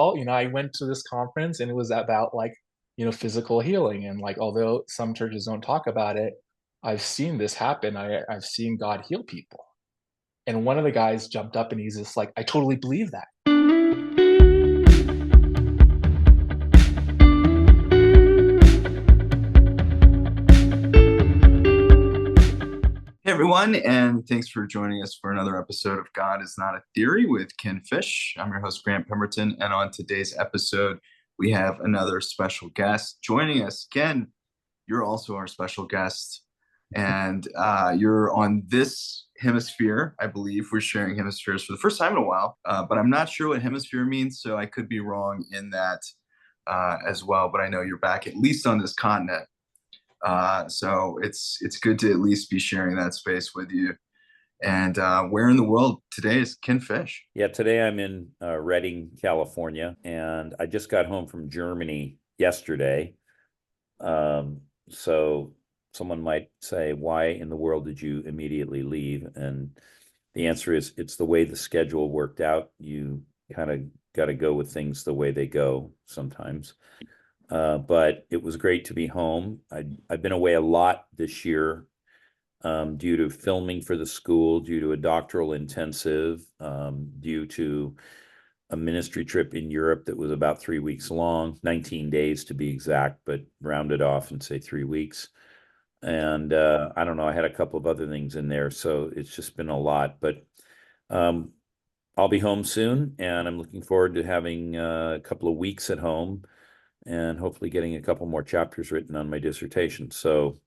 I went to this conference and it was about physical healing. And like, although some churches don't talk about it, I've seen this happen. I've seen God heal people. And one of the guys jumped up and he's just like, I totally believe that. Hey everyone, and thanks for joining us for another episode of God is Not a Theory with Ken Fish. I'm your host, Grant Pemberton, and on today's episode, we have another special guest joining us. Ken, you're also our special guest, and you're on this hemisphere. I believe we're sharing hemispheres for the first time in a while, but I'm not sure what hemisphere means, so I could be wrong in that as well, but I know you're back at least on this continent. So it's good to at least be sharing that space with you. And where in the world today is Ken Fish? Yeah, today I'm in Redding, California, and I just got home from Germany yesterday. So someone might say, why in the world did you immediately leave? And the answer is it's the way the schedule worked out. You kind of got to go with things the way they go sometimes. But it was great to be home. I've been away a lot this year due to filming for the school, due to a doctoral intensive, due to a ministry trip in Europe that was about 3 weeks long, 19 days to be exact, but rounded off and say 3 weeks. And I don't know, I had a couple of other things in there, so it's just been a lot. But um, I'll be home soon, and I'm looking forward to having a couple of weeks at home and hopefully getting a couple more chapters written on my dissertation. So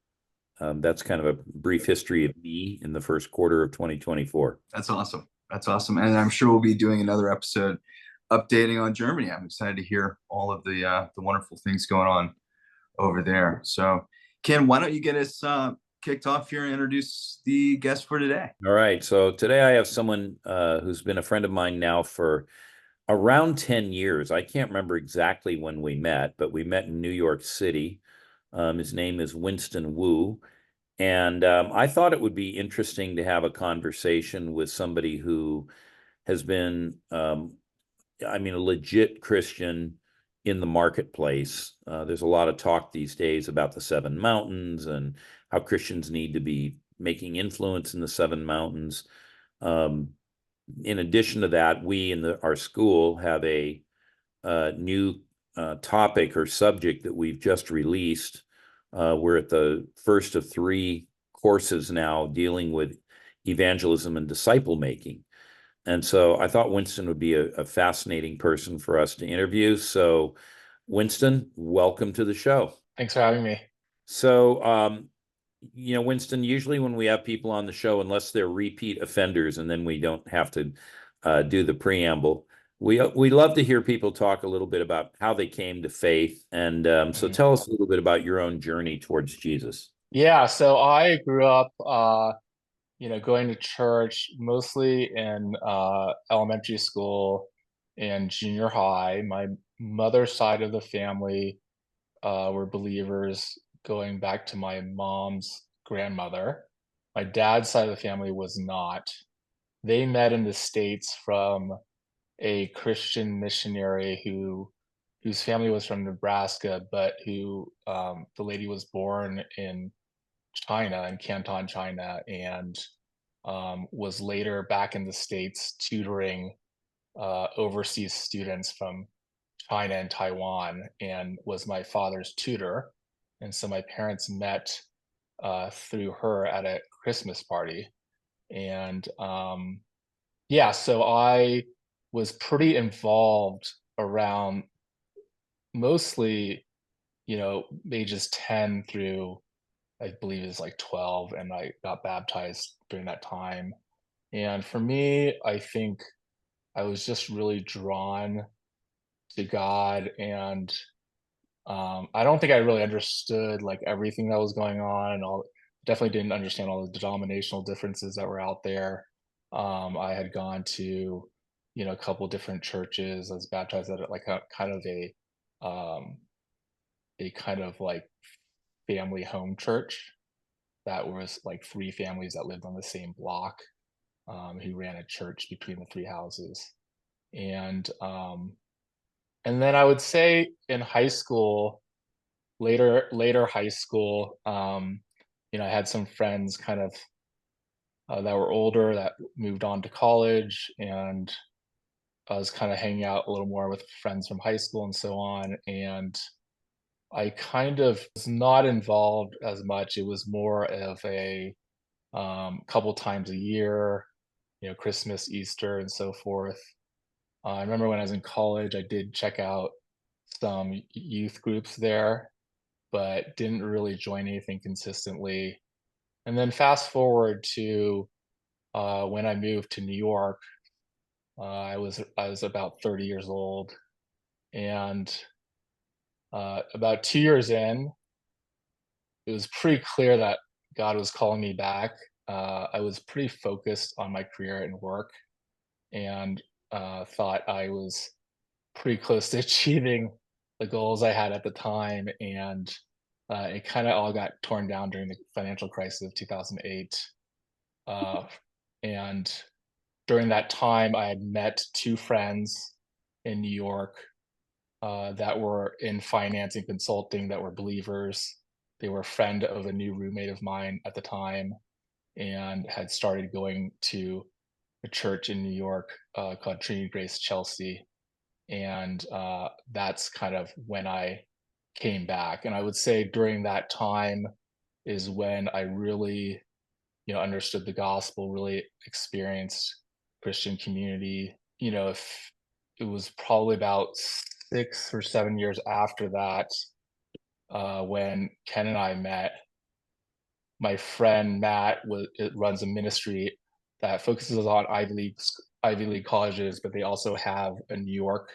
that's kind of a brief history of me in the first quarter of 2024. That's awesome. That's awesome. And I'm sure we'll be doing another episode updating on Germany. I'm excited to hear all of the wonderful things going on over there. So, Ken, why don't you get us kicked off here and introduce the guest for today? All right. So today I have someone who's been a friend of mine now for around 10 years. I can't remember exactly when we met, but we met in New York City. His name is Winston Wu. And I thought it would be interesting to have a conversation with somebody who has been, a legit Christian in the marketplace. There's a lot of talk these days about the seven mountains and how Christians need to be making influence in the seven mountains. Um, in addition to that, we in our school have a new topic or subject that we've just released. We're at the first of three courses now dealing with evangelism and disciple making. And so I thought Winston would be a fascinating person for us to interview. So, Winston, welcome to the show. Thanks for having me. So, Winston, usually when we have people on the show, unless they're repeat offenders, and then we don't have to do the preamble, we love to hear people talk a little bit about how they came to faith. And so tell us a little bit about your own journey towards Jesus. Yeah, so I grew up, going to church mostly in elementary school and junior high. My mother's side of the family were believers going back to my mom's grandmother. My dad's side of the family was not. They met in the States from a Christian missionary whose family was from Nebraska, but who the lady was born in China, in Canton, China, and was later back in the States tutoring overseas students from China and Taiwan, and was my father's tutor. And so my parents met through her at a Christmas party. And yeah, so I was pretty involved around mostly, ages 10 through I believe is like 12, and I got baptized during that time. And for me, I think I was just really drawn to God, and I don't think I really understood like everything that was going on, and all. Definitely didn't understand all the denominational differences that were out there. I had gone to, a couple different churches. I was baptized at like um, a kind of like family home church that was like three families that lived on the same block, who ran a church between the three houses. And And then I would say in high school, later high school, I had some friends kind of that were older that moved on to college, and I was kind of hanging out a little more with friends from high school and so on. And I kind of was not involved as much. It was more of a couple times a year, Christmas, Easter, and so forth. I remember when I was in college, I did check out some youth groups there, but didn't really join anything consistently. And then fast forward to when I moved to New York, I was about 30 years old, and about 2 years in, it was pretty clear that God was calling me back. I was pretty focused on my career and work, and thought I was pretty close to achieving the goals I had at the time. And it kind of all got torn down during the financial crisis of 2008. Uh, and during that time, I had met two friends in New York that were in finance and consulting that were believers. They were a friend of a new roommate of mine at the time and had started going to a church in New York called Trinity Grace Chelsea. And that's kind of when I came back. And I would say during that time is when I really, understood the gospel, really experienced Christian community. If it was probably about 6 or 7 years after that, when Ken and I met. My friend Matt runs a ministry that focuses on Ivy League colleges, but they also have a New York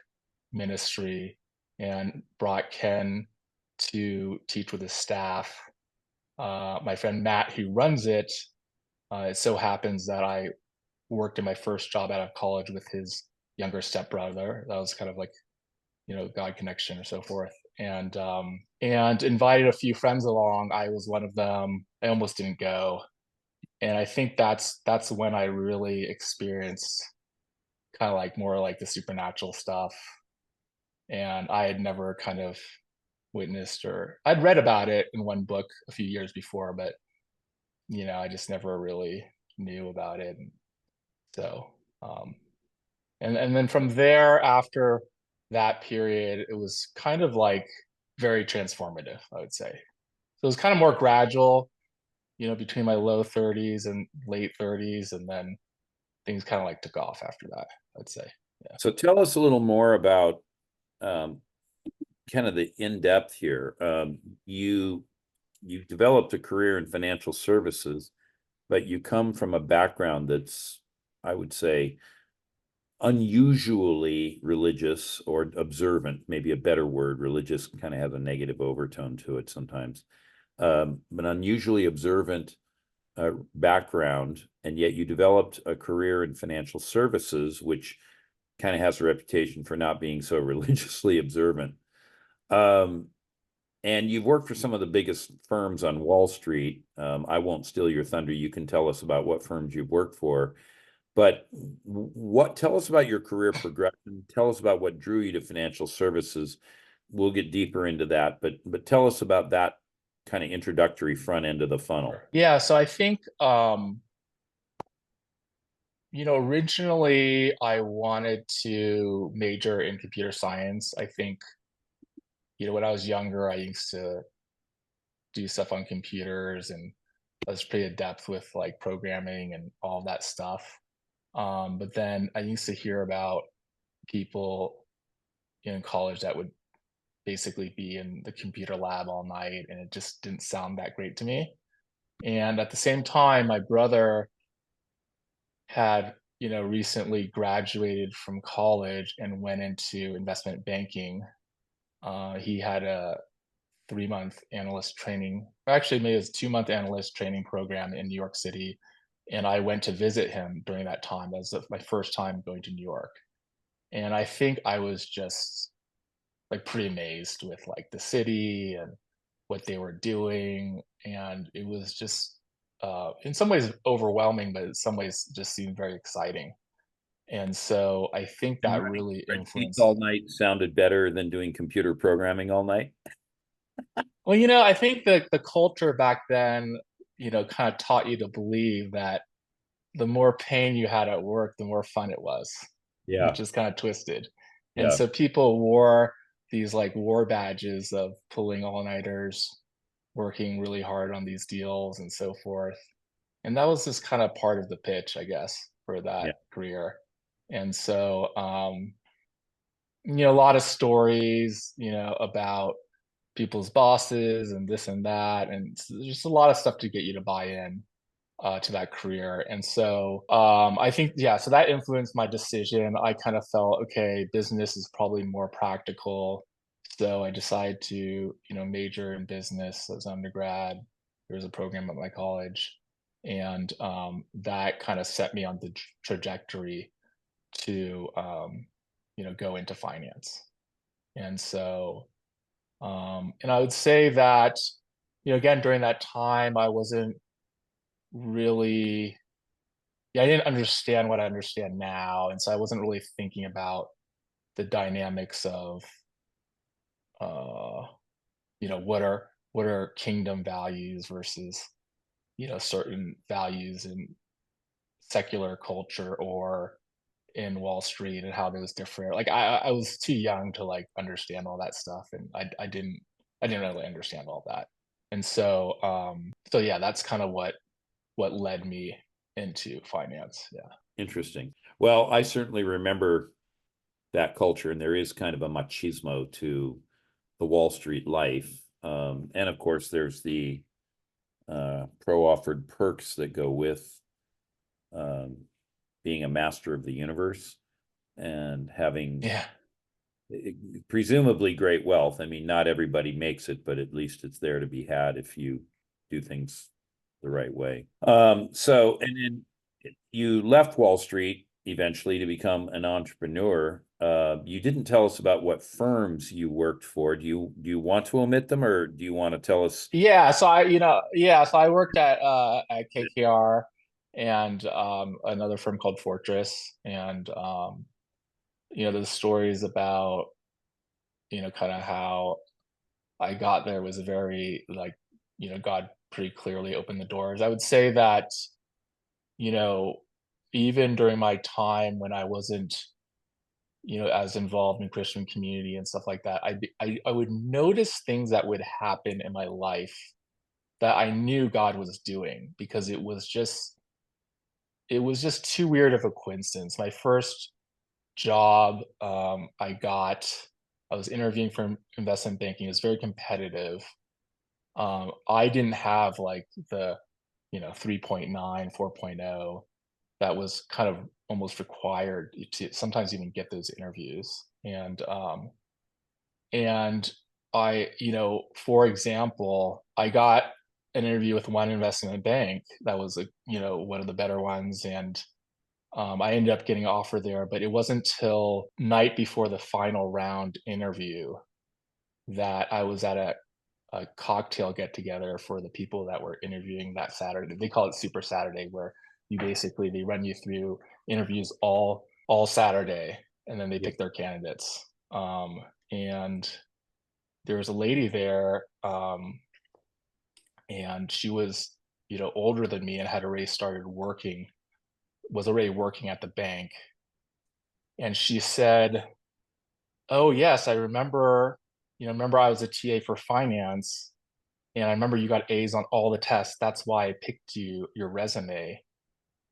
ministry, and brought Ken to teach with his staff. My friend Matt, who runs it, it so happens that I worked in my first job out of college with his younger stepbrother. That was kind of like, God connection or so forth. And invited a few friends along. I was one of them. I almost didn't go. And I think that's when I really experienced kind of like more like the supernatural stuff. And I had never kind of witnessed, or I'd read about it in one book a few years before, but I just never really knew about it. And so and then from there, after that period, it was kind of like very transformative, I would say. So it was kind of more gradual, between my low 30s and late 30s, and then things kind of like took off after that, I'd say. Yeah. So tell us a little more about kind of the in-depth here. You developed a career in financial services, but you come from a background that's, I would say, unusually religious or observant, maybe a better word. Religious kind of has a negative overtone to it sometimes. But unusually observant background, and yet you developed a career in financial services, which kind of has a reputation for not being so religiously observant. And you've worked for some of the biggest firms on Wall Street. I won't steal your thunder. You can tell us about what firms you've worked for. But tell us about your career progression. Tell us about what drew you to financial services. We'll get deeper into that, but tell us about that kind of introductory front end of the funnel. Yeah, so I think originally I wanted to major in computer science. I think, when I was younger, I used to do stuff on computers, and I was pretty adept with like programming and all that stuff. But then I used to hear about people in college that would basically be in the computer lab all night, and it just didn't sound that great to me. And at the same time, my brother had, recently graduated from college and went into investment banking. He had a 3-month analyst training, actually maybe it was 2-month analyst training program in New York City. And I went to visit him during that time. That was my first time going to New York. And I think I was just like pretty amazed with like the city and what they were doing. And it was just in some ways overwhelming, but in some ways just seemed very exciting. And so I think And that really running spreadsheets influenced. all night sounded better than doing computer programming all night. Well, I think that the culture back then, kind of taught you to believe that the more pain you had at work, the more fun it was, Yeah, which is kind of twisted. And yeah, so people wore these like war badges of pulling all-nighters, working really hard on these deals and so forth. And that was just kind of part of the pitch, I guess, for yeah. that career. And so, a lot of stories, about people's bosses and this and that, and just a lot of stuff to get you to buy in to that career. And so I think, yeah, so that influenced my decision. I kind of felt, okay, business is probably more practical. So I decided to, major in business as undergrad. There was a program at my college. And that kind of set me on the trajectory to, go into finance. And so, and I would say that, again, during that time, I wasn't really, yeah, I didn't understand what I understand now. And so I wasn't really thinking about the dynamics of, uh, what are kingdom values versus, certain values in secular culture or in Wall Street and how those differ. Like I was too young to like understand all that stuff, and I didn't really understand all that. And so yeah, that's kind of what led me into finance. Yeah. Interesting. Well, I certainly remember that culture, and there is kind of a machismo to the Wall Street life. And of course, there's the pro-offered perks that go with um, being a master of the universe and having Yeah. presumably great wealth. I mean, not everybody makes it, but at least it's there to be had if you do things the right way. So, and then you left Wall Street eventually to become an entrepreneur. You didn't tell us about what firms you worked for. Do you want to omit them, or do you want to tell us? Yeah, so I worked at KKR and another firm called Fortress, and the stories about, kind of how I got there was a very like, God pretty clearly opened the doors. I would say that, you know, even during my time when I wasn't, as involved in Christian community and stuff like that, I would notice things that would happen in my life that I knew God was doing because it was just too weird of a coincidence. My first job, I was interviewing for investment banking. It was very competitive. I didn't have like the, 3.9, 4.0 that was kind of almost required to sometimes even get those interviews. And for example, I got an interview with one investment bank that was like, one of the better ones. And I ended up getting an offer there, but it wasn't till night before the final round interview that I was at a cocktail get together for the people that were interviewing that Saturday. They call it Super Saturday, where they run you through interviews all Saturday, and then they Yeah. pick their candidates. And there was a lady there, and she was, older than me and had already started working, was already working at the bank. And she said, "Oh yes, I remember. Remember I was a TA for finance, and I remember you got A's on all the tests. That's why I picked your resume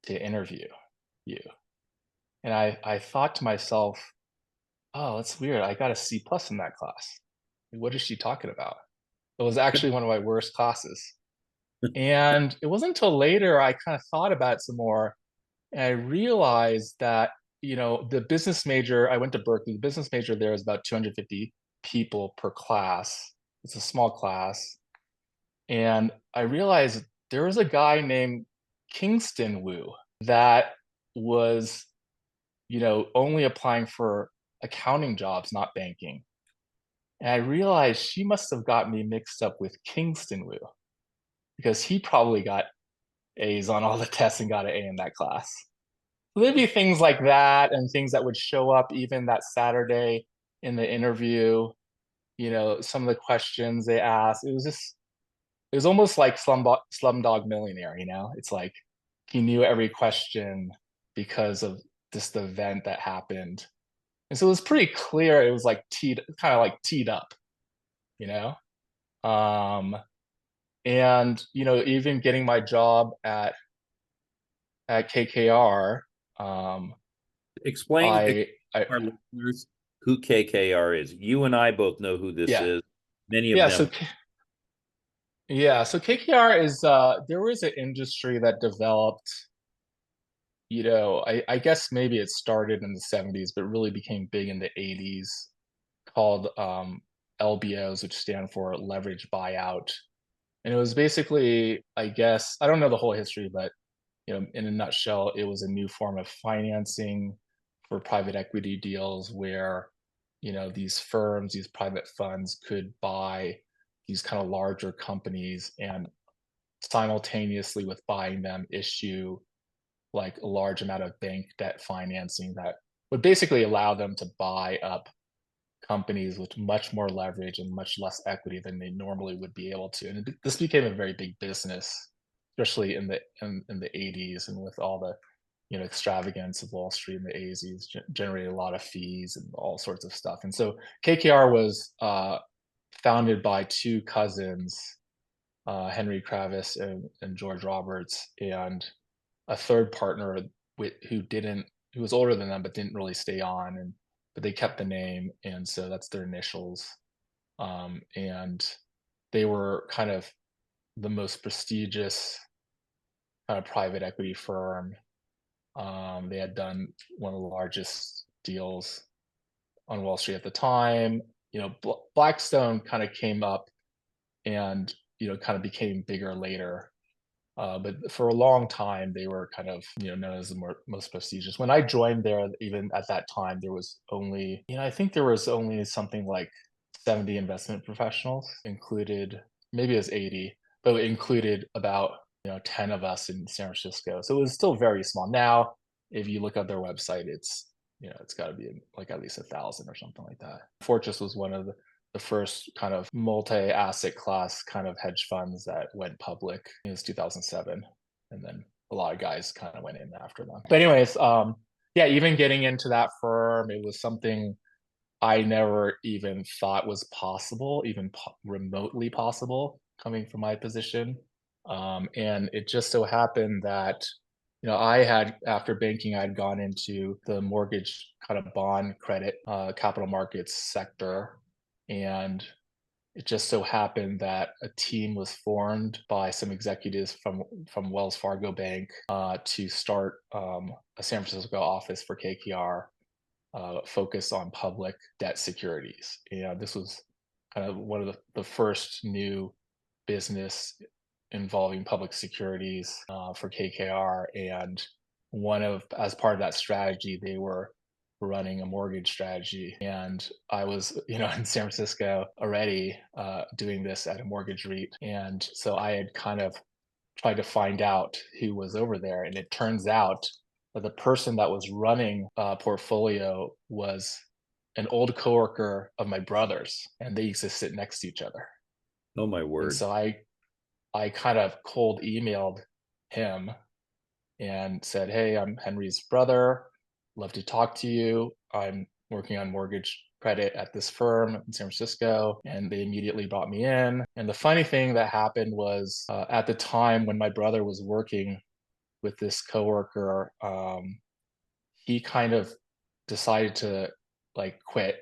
to interview you." And I thought to myself, "Oh, that's weird. I got a C plus in that class. What is she talking about?" It was actually one of my worst classes. And it wasn't until later I kind of thought about it some more, and I realized that, the business major, I went to Berkeley, the business major there is about 250 people per class. It's a small class. And I realized there was a guy named Kingston Wu that was, only applying for accounting jobs, not banking. And I realized she must have got me mixed up with Kingston Wu because he probably got A's on all the tests and got an A in that class. maybe things like that and things that would show up even that Saturday in the interview. Some of the questions they asked, it was almost like Slumdog Millionaire. It's like he knew every question because of just the event that happened. And so it was pretty clear it was like kind of like teed up, you know? Um, and even getting my job at KKR, Explain I to our listeners who KKR is. You and I both know who this yeah. is. Many of Yeah, them. so KKR is there was an industry that developed, I guess maybe it started in the 70s, but really became big in the 80s, called LBOs, which stand for leverage buyout. And it was basically, I guess, I don't know the whole history, but in a nutshell, it was a new form of financing for private equity deals where, these firms, these private funds could buy these kind of larger companies and simultaneously with buying them issue like a large amount of bank debt financing that would basically allow them to buy up companies with much more leverage and much less equity than they normally would be able to. And this became a very big business, especially in the 80s, and with all the extravagance of Wall Street in the 80s, generated a lot of fees and all sorts of stuff. And so KKR was founded by two cousins, Henry Kravis and George Roberts, and a third partner who was older than them but didn't really stay on, but they kept the name, and so that's their initials. And they were kind of the most prestigious kind of private equity firm. They had done one of the largest deals on Wall Street at the time. Blackstone kind of came up and kind of became bigger later. But for a long time, they were kind of known as the most prestigious. When I joined there, even at that time, there was only I think there was only something like 70 investment professionals, included maybe it was 80, but it included about 10 of us in San Francisco. So it was still very small. Now, if you look at their website, it's got to be like at least 1,000 or something like that. Fortress was one of the first kind of multi-asset class kind of hedge funds that went public. It was 2007, and then a lot of guys kind of went in after them. But anyways, yeah, even getting into that firm, it was something I never even thought was possible, even remotely possible, coming from my position. And it just so happened that I had, after banking, I had gone into the mortgage kind of bond credit capital markets sector. And it just so happened that a team was formed by some executives from Wells Fargo Bank to start a San Francisco office for KKR, focused on public debt securities. This was kind of one of the first new business involving public securities for KKR. And as part of that strategy, they were running a mortgage strategy. And I was, in San Francisco already doing this at a mortgage REIT. And so I had kind of tried to find out who was over there. And it turns out that the person that was running a portfolio was an old coworker of my brother's, and they used to sit next to each other. Oh my And word. so I kind of cold emailed him and said, "Hey, I'm Henry's brother. Love to talk to you. I'm working on mortgage credit at this firm in San Francisco." And they immediately brought me in. And the funny thing that happened was at the time when my brother was working with this coworker, he kind of decided to like quit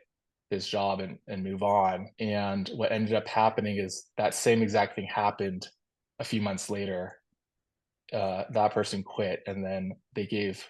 his job and move on. And what ended up happening is that same exact thing happened a few months later. That person quit, and then they gave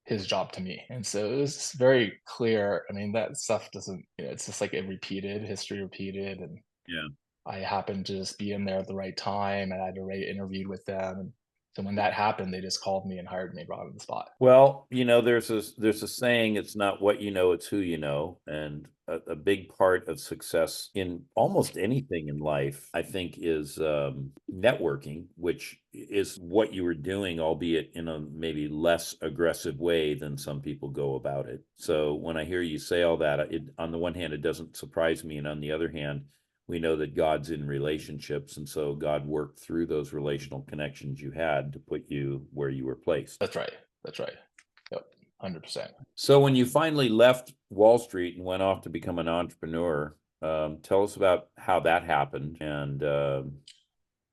his job to me. And so it was very clear. I mean, that stuff doesn't, it's just like history repeated. And Yeah. I happened to just be in there at the right time, and I had already interviewed with them. And So when that happened, they just called me and hired me right on the spot. Well, there's a saying, it's not what you know, it's who you know. And a big part of success in almost anything in life, I think, is networking, which is what you were doing, albeit in a maybe less aggressive way than some people go about it. So when I hear you say all that, on the one hand, it doesn't surprise me. And on the other hand, we know that God's in relationships, and so God worked through those relational connections you had to put you where you were placed. That's right. That's right. Yep. 100%. So when you finally left Wall Street and went off to become an entrepreneur, tell us about how that happened and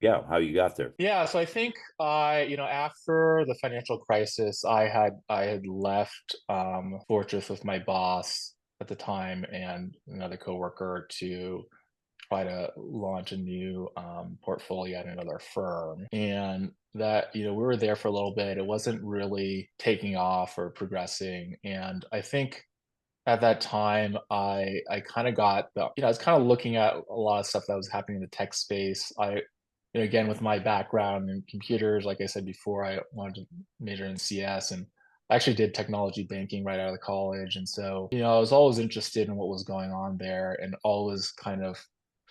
how you got there. Yeah, so I think after the financial crisis, I had left Fortress with my boss at the time and another coworker to try to launch a new portfolio at another firm. And that, we were there for a little bit. It wasn't really taking off or progressing. And I think at that time, I kind of got I was kind of looking at a lot of stuff that was happening in the tech space. Again, with my background in computers, like I said before, I wanted to major in CS, and I actually did technology banking right out of college. And so, I was always interested in what was going on there and always kind of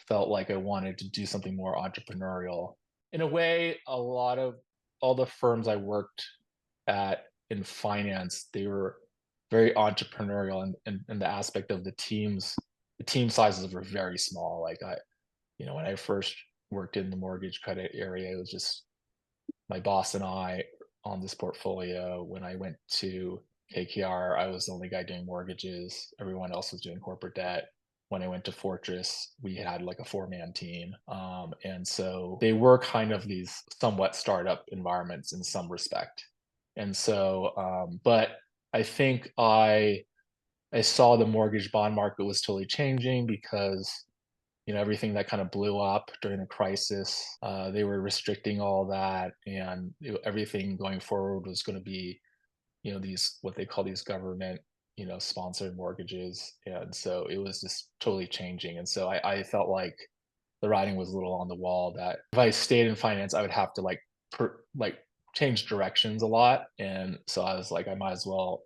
felt like I wanted to do something more entrepreneurial. In a way, a lot of all the firms I worked at in finance, they were very entrepreneurial and the aspect of the team sizes were very small. Like when I first worked in the mortgage credit area, it was just my boss and I on this portfolio. When I went to KKR, I was the only guy doing mortgages. Everyone else was doing corporate debt. When I went to Fortress, we had like a 4-man team. And so they were kind of these somewhat startup environments in some respect. And so, but I think I saw the mortgage bond market was totally changing because everything that kind of blew up during the crisis, they were restricting all that, and everything going forward was going to be these what they call these government sponsored mortgages. And so it was just totally changing. And so I felt like the writing was a little on the wall that if I stayed in finance, I would have to like change directions a lot. And so I was like, I might as well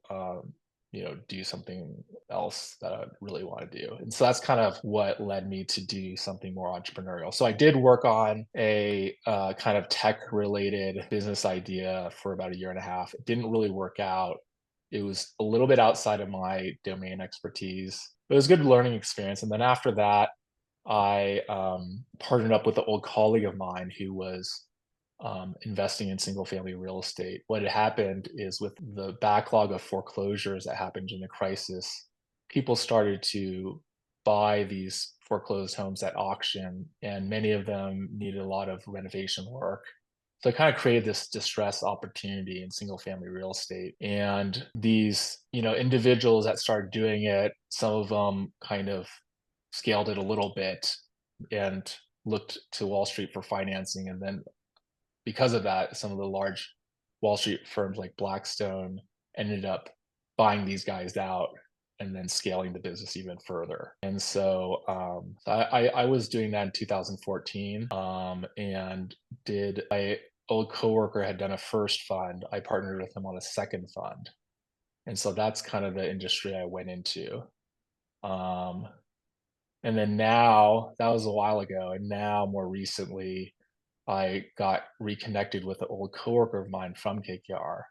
do something else that I really want to do. And so that's kind of what led me to do something more entrepreneurial. So I did work on a kind of tech related business idea for about a year and a half. It didn't really work out. It was a little bit outside of my domain expertise. It was a good learning experience. And then after that, I partnered up with an old colleague of mine who was investing in single family real estate. What had happened is with the backlog of foreclosures that happened in the crisis, people started to buy these foreclosed homes at auction, and many of them needed a lot of renovation work. So it kind of created this distress opportunity in single family real estate. And these, individuals that started doing it, some of them kind of scaled it a little bit and looked to Wall Street for financing. And then because of that, some of the large Wall Street firms like Blackstone ended up buying these guys out and then scaling the business even further. And so I was doing that in 2014, and my old coworker had done a first fund. I partnered with him on a second fund. And so that's kind of the industry I went into. And then now, that was a while ago, and now more recently, I got reconnected with an old coworker of mine from KKR,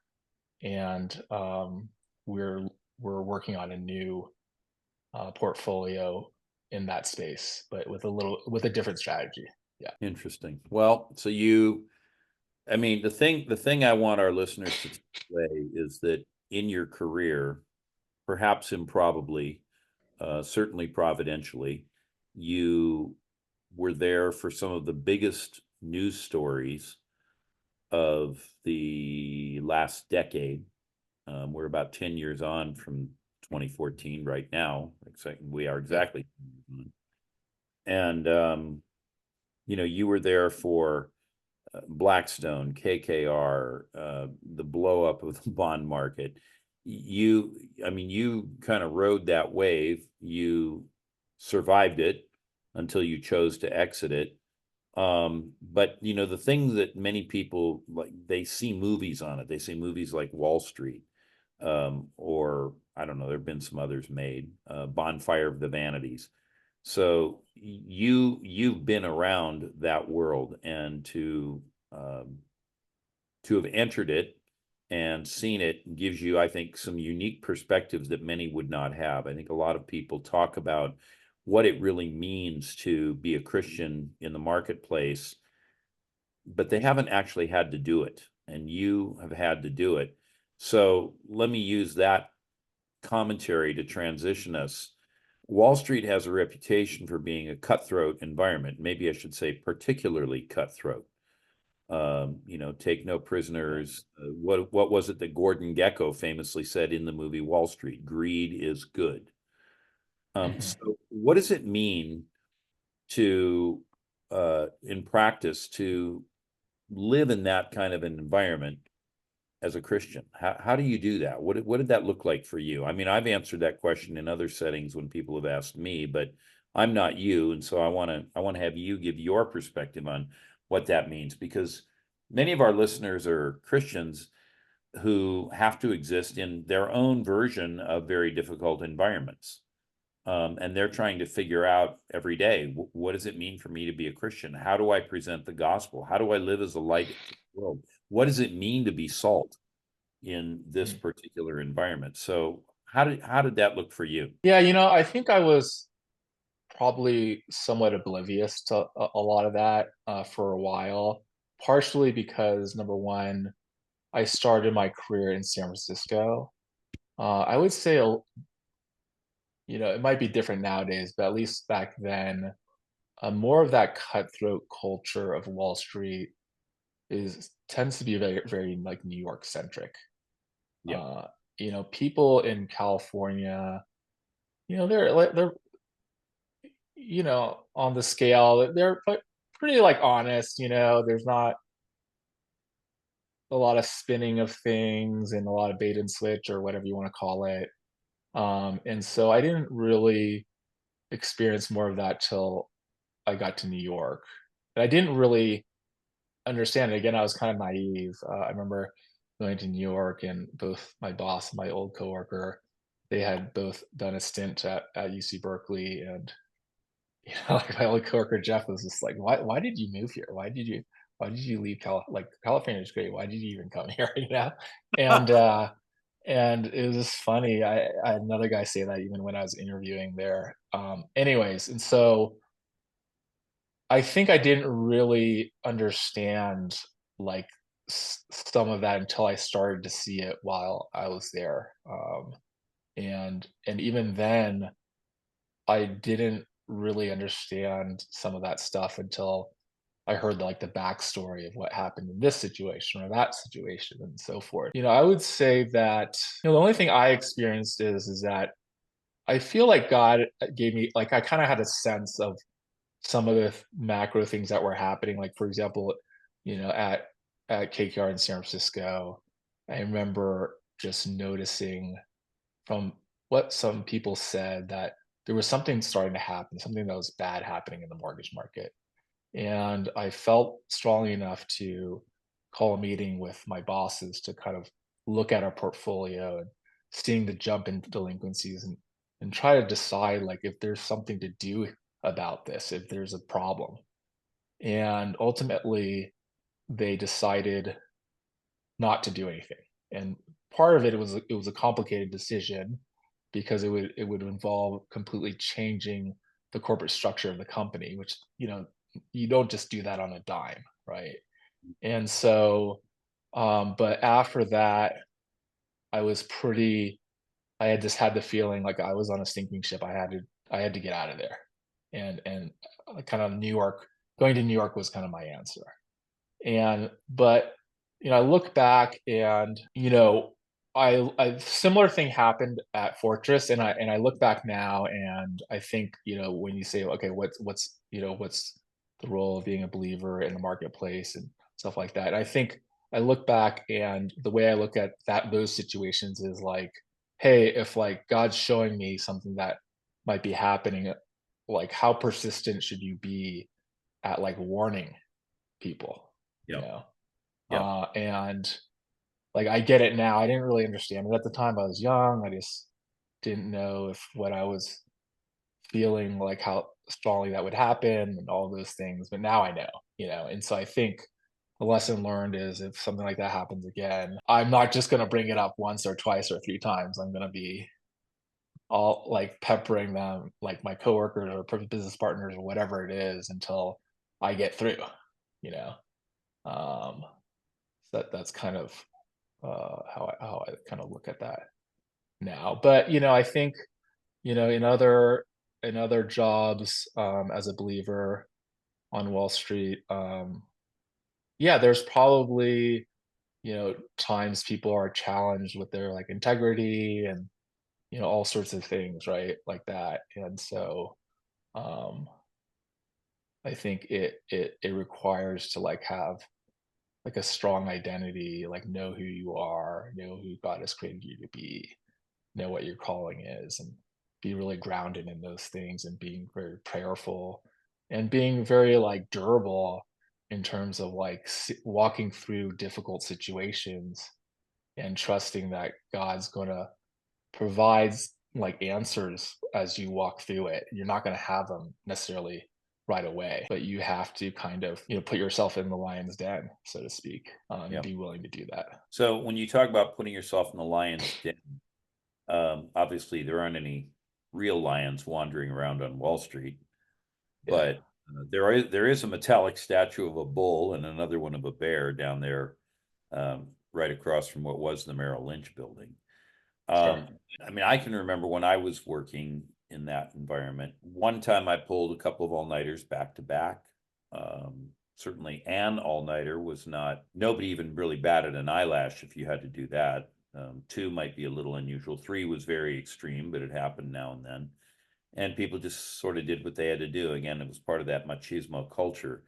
and we're working on a new portfolio in that space, but with a different strategy. Yeah. Interesting. Well, so the thing I want our listeners to take away is that in your career, perhaps improbably, certainly providentially, you were there for some of the biggest news stories of the last decade. We're about 10 years on from 2014 right now. We are exactly. And, you were there for Blackstone, KKR, the blow up of the bond market. You kind of rode that wave. You survived it until you chose to exit it. But the thing that many people like, they see movies on it. They see movies like Wall Street, or I don't know, there have been some others made, Bonfire of the Vanities. So you've been around that world, and to have entered it and seen it gives you, I think, some unique perspectives that many would not have. I think a lot of people talk about what it really means to be a Christian in the marketplace, but they haven't actually had to do it, and you have had to do it. So let me use that commentary to transition us. Wall Street has a reputation for being a cutthroat environment. Maybe I should say particularly cutthroat. Take no prisoners. What was it that Gordon Gekko famously said in the movie Wall Street? Greed is good. So what does it mean to, in practice, to live in that kind of an environment as a Christian? How do you do that? What did that look like for you? I mean, I've answered that question in other settings when people have asked me, but I'm not you, and so I want to have you give your perspective on what that means, because many of our listeners are Christians who have to exist in their own version of very difficult environments. And they're trying to figure out every day, what does it mean for me to be a Christian? How do I present the gospel? How do I live as a light in the world? What does it mean to be salt in this particular environment? So how did that look for you? Yeah, I think I was probably somewhat oblivious to a lot of that for a while, partially because number one, I started my career in San Francisco. I would say, it might be different nowadays, but at least back then, more of that cutthroat culture of Wall Street is tends to be very, very like New York centric. Yeah. Uh, people in California, they're on the scale, they're pretty like honest. There's not a lot of spinning of things and a lot of bait and switch or whatever you want to call it. And so I didn't really experience more of that till I got to New York. And I didn't really understand it. Again, I was kind of naive. I remember going to New York, and both my boss and my old coworker, they had both done a stint at UC Berkeley, and like my old coworker Jeff was just like, "Why did you move here? Why did you leave like California is great. Why did you even come here?" And and it was just funny. I had another guy say that even when I was interviewing there. Anyways, and so I think I didn't really understand like some of that until I started to see it while I was there. And even then, I didn't really understand some of that stuff until I heard like the backstory of what happened in this situation or that situation and so forth. I would say that the only thing I experienced is that I feel like God gave me like I kind of had a sense of some of the macro things that were happening. Like for example, at KKR in San Francisco, I remember just noticing from what some people said that there was something starting to happen, something that was bad happening in the mortgage market. And I felt strongly enough to call a meeting with my bosses to kind of look at our portfolio and seeing the jump in delinquencies and try to decide like if there's something to do about this, if there's a problem. And ultimately they decided not to do anything. And part of it was a complicated decision because it would involve completely changing the corporate structure of the company, which you don't just do that on a dime, right? And so, but after that, I was pretty. I had just had the feeling like I was on a sinking ship. I had to get out of there, and kind of New York. Going to New York was kind of my answer. And but I look back and I similar thing happened at Fortress, and I look back now and I think when you say okay, what's the role of being a believer in the marketplace and stuff like that. I think I look back and the way I look at those situations is like, hey, if like God's showing me something that might be happening, like how persistent should you be at like warning people, you Yep. know? Yep. And like I get it now. I didn't really understand it at the time. I was young. I just didn't know if what I was feeling, like how strongly that would happen and all those things. But now I know, And so I think the lesson learned is if something like that happens again, I'm not just going to bring it up once or twice or three times. I'm going to be all like peppering them, like my coworkers or business partners or whatever it is, until I get through, you know. Um, so that's kind of how I kind of look at that now. But I think in other jobs, as a believer on Wall Street, yeah, there's probably times people are challenged with their like integrity and all sorts of things, right, like that. And so um, I think it requires to like have like a strong identity, like know who you are, know who God has created you to be, know what your calling is, and be really grounded in those things, and being very prayerful and being very like durable in terms of like walking through difficult situations and trusting that God's going to provide like answers as you walk through it. You're not going to have them necessarily right away, but you have to kind of put yourself in the lion's den, so to speak, and Yep. be willing to do that. So when you talk about putting yourself in the lion's den, obviously there aren't any real lions wandering around on Wall Street, Yeah, but there is a metallic statue of a bull and another one of a bear down there, right across from what was the Merrill Lynch building. sure. I mean, I can remember when I was working in that environment. One time I pulled a couple of all-nighters back to back. Certainly an all-nighter was not, nobody even really batted an eyelash if you had to do that. Two might be a little unusual. Three was very extreme, but it happened now and then. And people just sort of did what they had to do. Again, it was part of that machismo culture.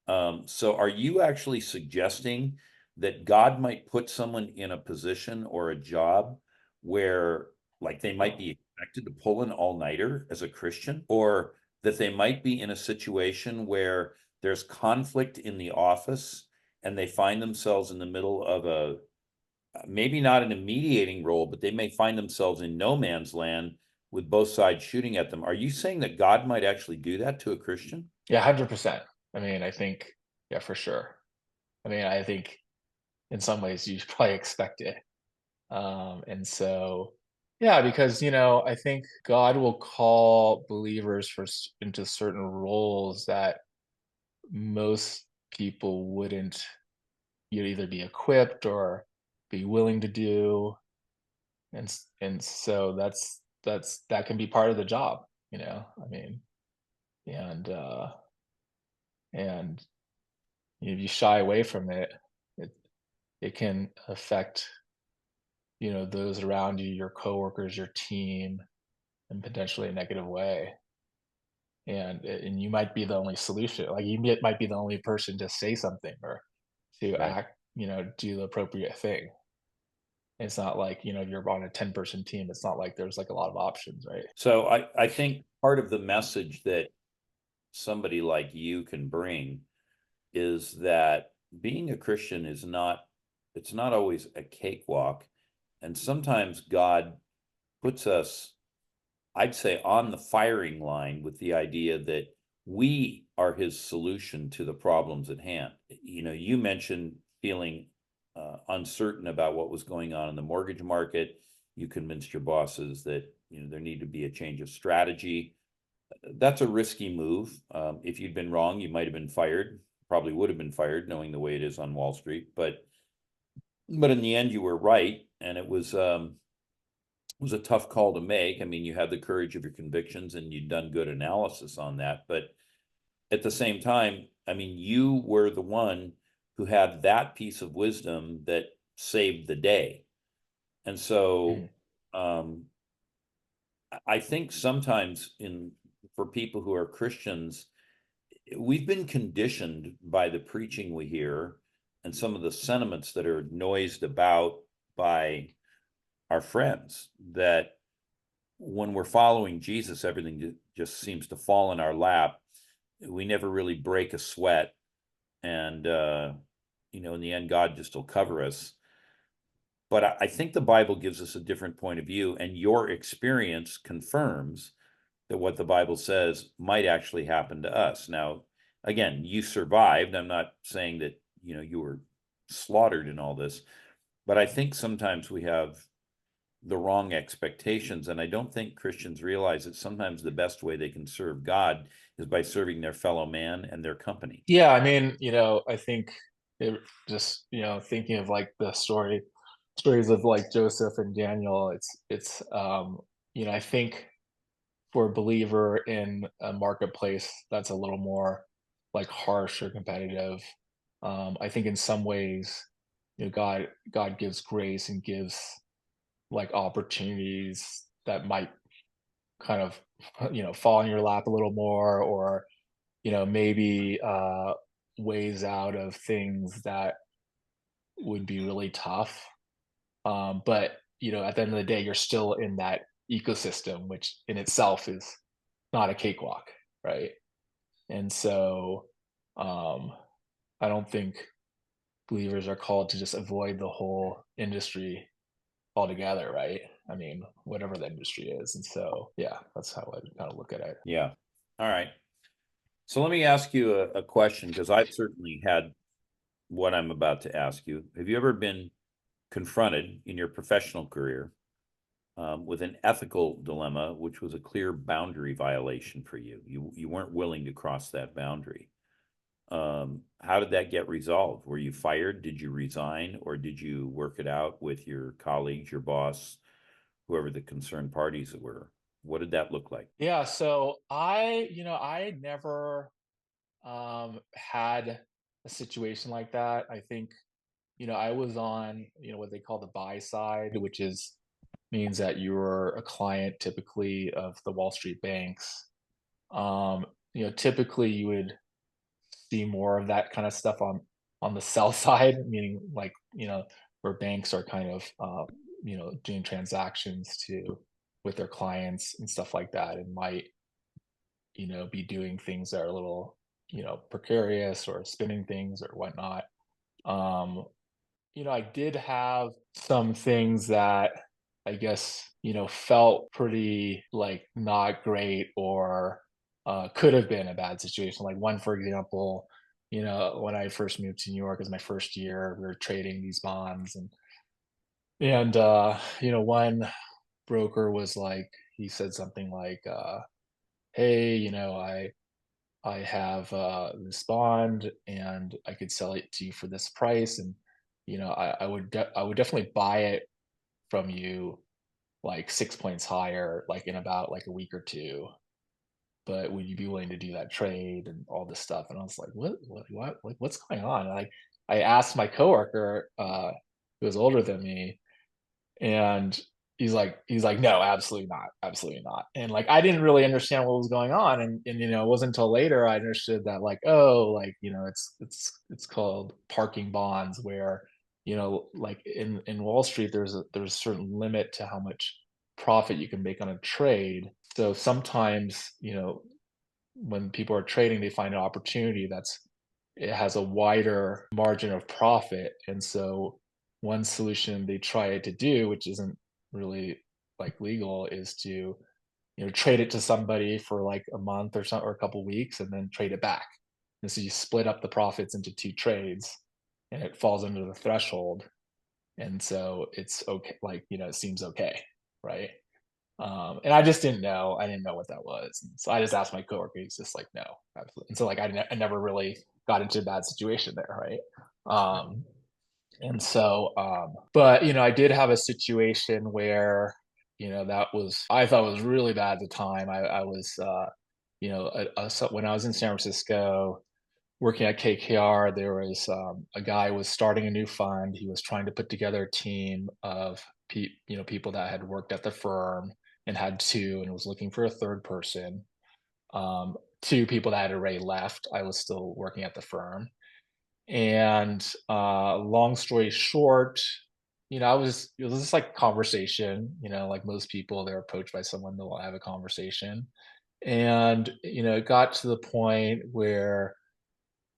So are you actually suggesting that God might put someone in a position or a job where, like, they might be expected to pull an all-nighter as a Christian, or that they might be in a situation where there's conflict in the office and they find themselves in the middle of maybe not in a mediating role, but they may find themselves in no man's land with both sides shooting at them. Are you saying that God might actually do that to a Christian? Yeah, 100%. I mean, I think, yeah, for sure. I mean, I think in some ways you probably expect it. And so, yeah, because, I think God will call believers into certain roles that most people wouldn't either be equipped or be willing to do. And so that can be part of the job, I mean, and, and if you shy away from it, it it can affect, those around you, your coworkers, your team, in potentially a negative way. And you might be the only solution. Like might be the only person to say something or to Right. act, do the appropriate thing. It's not like, if you're on a 10-person team, it's not like there's like a lot of options, right? So I think part of the message that somebody like you can bring is that being a Christian is not, it's not always a cakewalk. And sometimes God puts us, I'd say, on the firing line with the idea that we are his solution to the problems at hand. You mentioned feeling uncertain about what was going on in the mortgage market. You convinced your bosses that there need to be a change of strategy. That's a risky move. If you'd been wrong, you might have been fired. Probably would have been fired, knowing the way it is on Wall Street. But in the end, you were right, and it was a tough call to make. I mean, you had the courage of your convictions, and you'd done good analysis on that. But at the same time, I mean, you were the one who had that piece of wisdom that saved the day. And so, Mhm. um, I think sometimes for people who are Christians, we've been conditioned by the preaching we hear and some of the sentiments that are noised about by our friends, that when we're following Jesus, everything just seems to fall in our lap. we never really break a sweat, and in the end, God just will cover us. But I think the Bible gives us a different point of view, and your experience confirms that what the Bible says might actually happen to us. Now, again, you survived. I'm not saying that, you were slaughtered in all this, but I think sometimes we have the wrong expectations. And I don't think Christians realize that sometimes the best way they can serve God is by serving their fellow man and their company. Yeah, I mean, I think it just, thinking of like the stories of like Joseph and Daniel, I think for a believer in a marketplace that's a little more like harsh or competitive, I think in some ways, God gives grace and gives like opportunities that might kind of fall in your lap a little more, or maybe ways out of things that would be really tough. But at the end of the day, you're still in that ecosystem, which in itself is not a cakewalk, right? And so um, I don't think believers are called to just avoid the whole industry altogether, right? I mean, whatever the industry is. And so, yeah, that's how I kind of look at it. Yeah. All right. So let me ask you a question, because I've certainly had what I'm about to ask you. Have you ever been confronted in your professional career with an ethical dilemma, which was a clear boundary violation for you? You weren't willing to cross that boundary. How did that get resolved? Were you fired? Did you resign? Or did you work it out with your colleagues, your boss, whoever the concerned parties were? What did that look like? Yeah, so I never had a situation like that. I think, I was on, what they call the buy side, which is means that you're a client typically of the Wall Street banks. Um, typically you would see more of that kind of stuff on the sell side, meaning like, where banks are kind of doing transactions to with their clients and stuff like that, and might, be doing things that are a little, precarious or spinning things or whatnot. Um, I did have some things that I guess, felt pretty like not great, or could have been a bad situation. Like one, for example, when I first moved to New York as my first year, we were trading these bonds, and one broker was like, he said something like, hey, I have this bond and I could sell it to you for this price, and I would definitely buy it from you like 6 points higher, like in about like a week or two. But would you be willing to do that trade and all this stuff? And I was like, what? Like, what's going on? And I asked my coworker, who was older than me, and he's like, no, absolutely not, absolutely not. And like I didn't really understand what was going on, and it wasn't until later I understood that, like, oh, like, it's called parking bonds, where like in Wall Street there's a certain limit to how much profit you can make on a trade. So sometimes, when people are trading, they find an opportunity it has a wider margin of profit. And so one solution they try to do, which isn't really like legal, is to, trade it to somebody for like a month or something, or a couple weeks, and then trade it back. And so you split up the profits into two trades, and it falls under the threshold. And so it's okay, like, it seems okay, right? And I just didn't know. I didn't know what that was. And so I just asked my coworker. He's just like, no, absolutely. And so like I never really got into a bad situation there, right? Um, and so, but I did have a situation where that was, I thought was really bad at the time. I was, so when I was in San Francisco working at KKR, there was a guy was starting a new fund. He was trying to put together a team of people that had worked at the firm and had two, and was looking for a third person. Two people that had already left. I was still working at the firm, and long story short, it was just like conversation. Like most people, they're approached by someone, they'll have a conversation, And, it got to the point where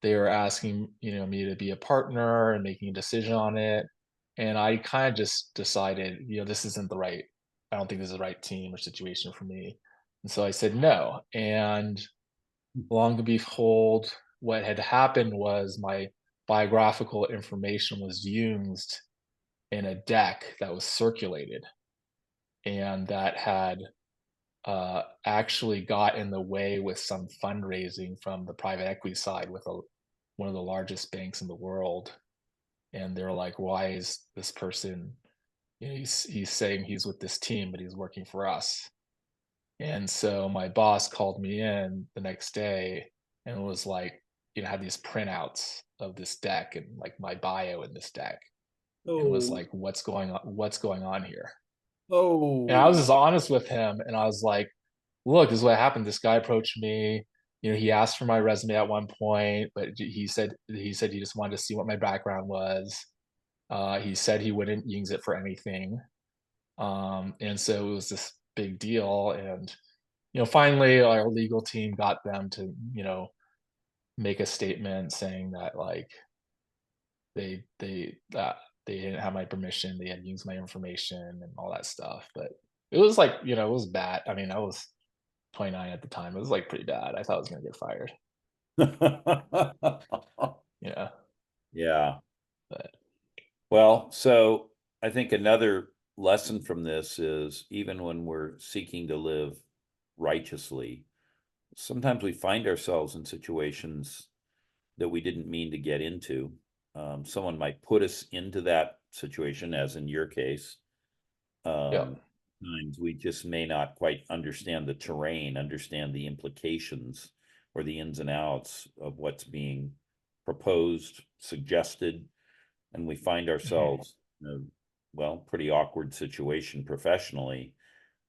they were asking, me to be a partner and making a decision on it. And I kind of just decided, this isn't I don't think this is the right team or situation for me. And so I said no. And long and behold, what had happened was my biographical information was used in a deck that was circulated, and that had actually got in the way with some fundraising from the private equity side with one of the largest banks in the world. And they're like, why is this person, he's saying he's with this team, but he's working for us. And so my boss called me in the next day and was like, had these printouts of this deck and like my bio in this deck, and was Oh, like, what's going on here? And I was oh, just honest with him, and I was like, look, this is what happened. This guy approached me. He asked for my resume at one point, but he said he just wanted to see what my background was. He said he wouldn't use it for anything. And so it was this big deal. And finally, our legal team got them to make a statement saying that like they didn't have my permission, they had used my information and all that stuff. But it was like, it was bad. I mean, I was 29 at the time. It was like pretty bad. I thought I was gonna get fired. Yeah, yeah. but Well, so I think another lesson from this is even when we're seeking to live righteously, sometimes we find ourselves in situations that we didn't mean to get into. Someone might put us into that situation, as in your case. yeah, Times we just may not quite understand the terrain, understand the implications or the ins and outs of what's being proposed, suggested, and we find mhm, ourselves in a, well, pretty awkward situation professionally,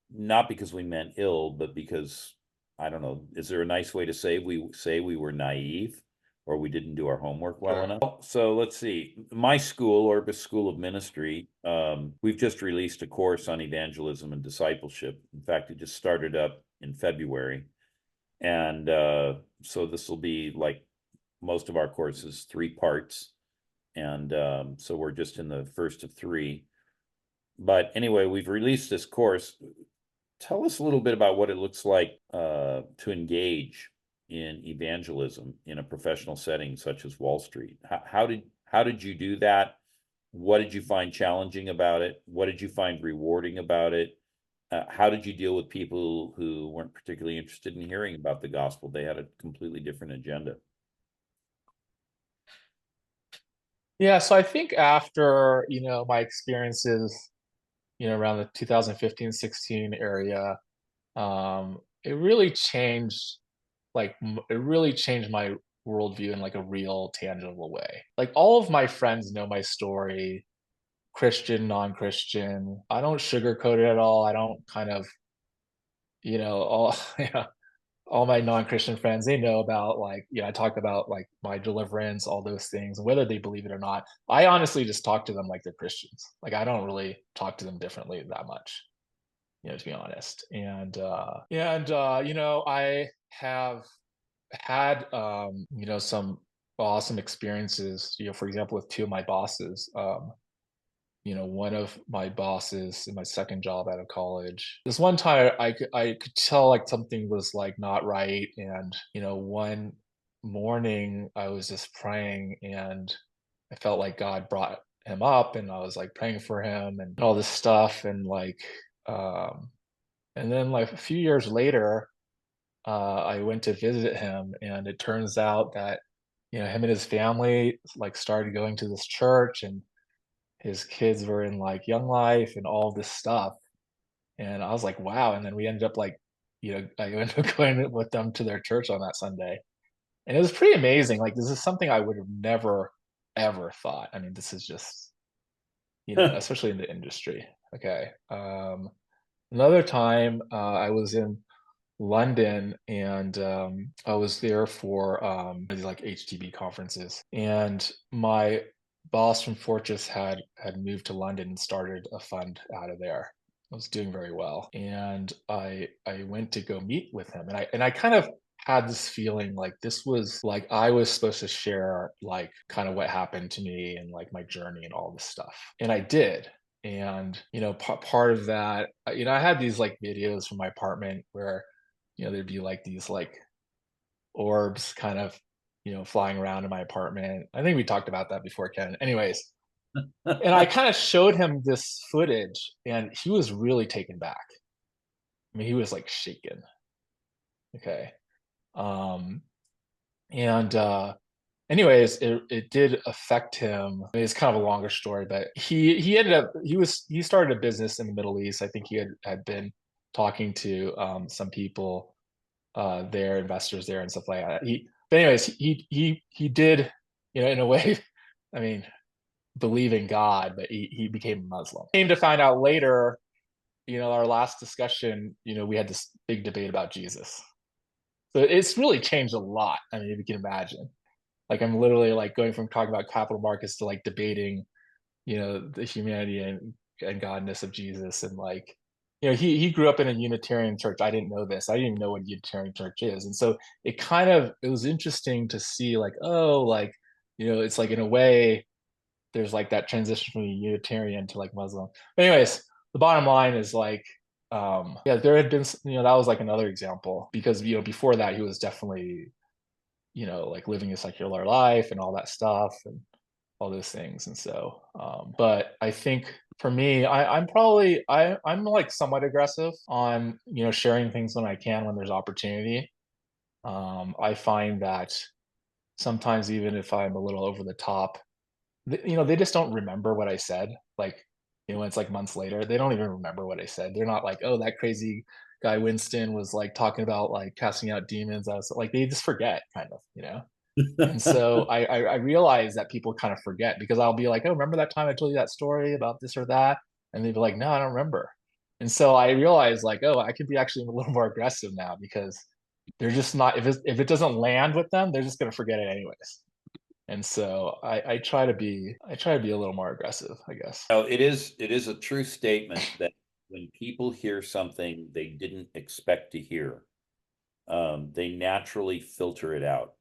not because we meant ill, but because, I don't know, is there a nice way to say we were naive or we didn't do our homework well sure. enough? So let's see. My school, Orbis School of Ministry, we've just released a course on evangelism and discipleship. In fact, it just started up in February. And so this will be like most of our courses, 3 parts. And so we're just in the first of 3. But anyway, we've released this course. Tell us a little bit about what it looks like to engage in evangelism in a professional setting such as Wall Street. How did you do that? What did you find challenging about it? What did you find rewarding about it? How did you deal with people who weren't particularly interested in hearing about the gospel? They had a completely different agenda. Yeah, so I think after, my experiences, around the 2015-16 area, it really changed, it really changed my worldview in like a real tangible way. Like all of my friends know my story, Christian, non-Christian. I don't sugarcoat it at all. I don't kind of, all yeah, all my non-Christian friends, they know about like, I talk about like my deliverance, all those things, and whether they believe it or not. I honestly just talk to them like they're Christians. Like I don't really talk to them differently that much, to be honest. And I have had some awesome experiences, for example, with two of my bosses. One of my bosses in my second job out of college. This one time I could tell like something was like not right. And, one morning I was just praying and I felt like God brought him up and I was like praying for him and all this stuff. Um, and then like a few years later, I went to visit him and it turns out that, him and his family like started going to this church, and his kids were in like Young Life and all this stuff. And I was like, wow. And then we ended up like, I ended up going with them to their church on that Sunday. And it was pretty amazing. Like, this is something I would have never, ever thought. I mean, this is just, especially in the industry. Okay. Another time I was in London, and I was there for these like HTB conferences, and my boss from Fortress had moved to London and started a fund out of there. I was doing very well, and I went to go meet with him, and I kind of had this feeling like this was like I was supposed to share like kind of what happened to me and like my journey and all this stuff, and I did. And part of that, I had these like videos from my apartment where there'd be like these like orbs kind of flying around in my apartment. I think we talked about that before, Ken. Anyways, and I kind of showed him this footage, and he was really taken back. I mean, he was like shaken. Okay. Um, and anyways, it did affect him. I mean, it's kind of a longer story, but he ended up he started a business in the Middle East. I think he had been talking to some people there, investors there and stuff like that. But anyways, he did, in a way, I mean, believe in God, but he became a Muslim. Came to find out later, our last discussion, we had this big debate about Jesus. So it's really changed a lot. I mean, if you can imagine, like I'm literally like going from talking about capital markets to like debating, the humanity and godness of Jesus. And like, he grew up in a Unitarian church. I didn't know this. I didn't even know what a Unitarian church is. And so it was interesting to see like, oh, like, it's like in a way, there's like that transition from Unitarian to like Muslim. But anyways, the bottom line is like, yeah, there had been, that was like another example because, before that, he was definitely, like living a secular life and all that stuff and all those things. And so, but I think for me, I'm like somewhat aggressive on, sharing things when I can, when there's opportunity. I find that sometimes even if I'm a little over the top, they just don't remember what I said. Like, it's like months later, they don't even remember what I said. They're not like, oh, that crazy guy Winston was like talking about like casting out demons. I was like, they just forget kind of. And so I realize that people kind of forget because I'll be like, oh, remember that time I told you that story about this or that? And they'd be like, no, I don't remember. And so I realized like, oh, I could be actually a little more aggressive now because they're just not, if it doesn't land with them, they're just going to forget it anyways. And so I try to be a little more aggressive, I guess. So it is a true statement that when people hear something they didn't expect to hear, they naturally filter it out.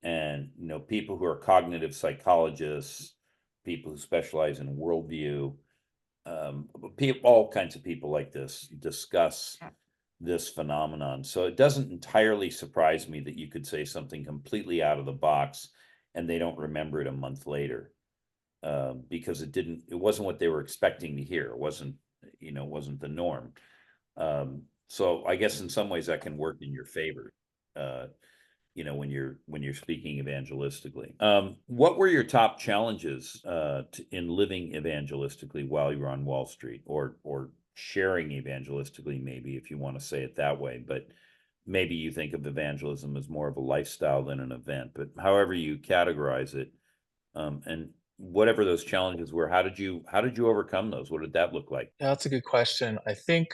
And people who are cognitive psychologists, people who specialize in worldview, all kinds of people like this discuss this phenomenon. So it doesn't entirely surprise me that you could say something completely out of the box and they don't remember it a month later, because it wasn't what they were expecting to hear. It wasn't the norm. So I guess in some ways that can work in your favor. When you're speaking evangelistically. What were your top challenges in living evangelistically while you were on Wall Street, or sharing evangelistically, maybe if you want to say it that way? But maybe you think of evangelism as more of a lifestyle than an event. But however you categorize it, and whatever those challenges were, how did you overcome those? What did that look like? Yeah, that's a good question. I think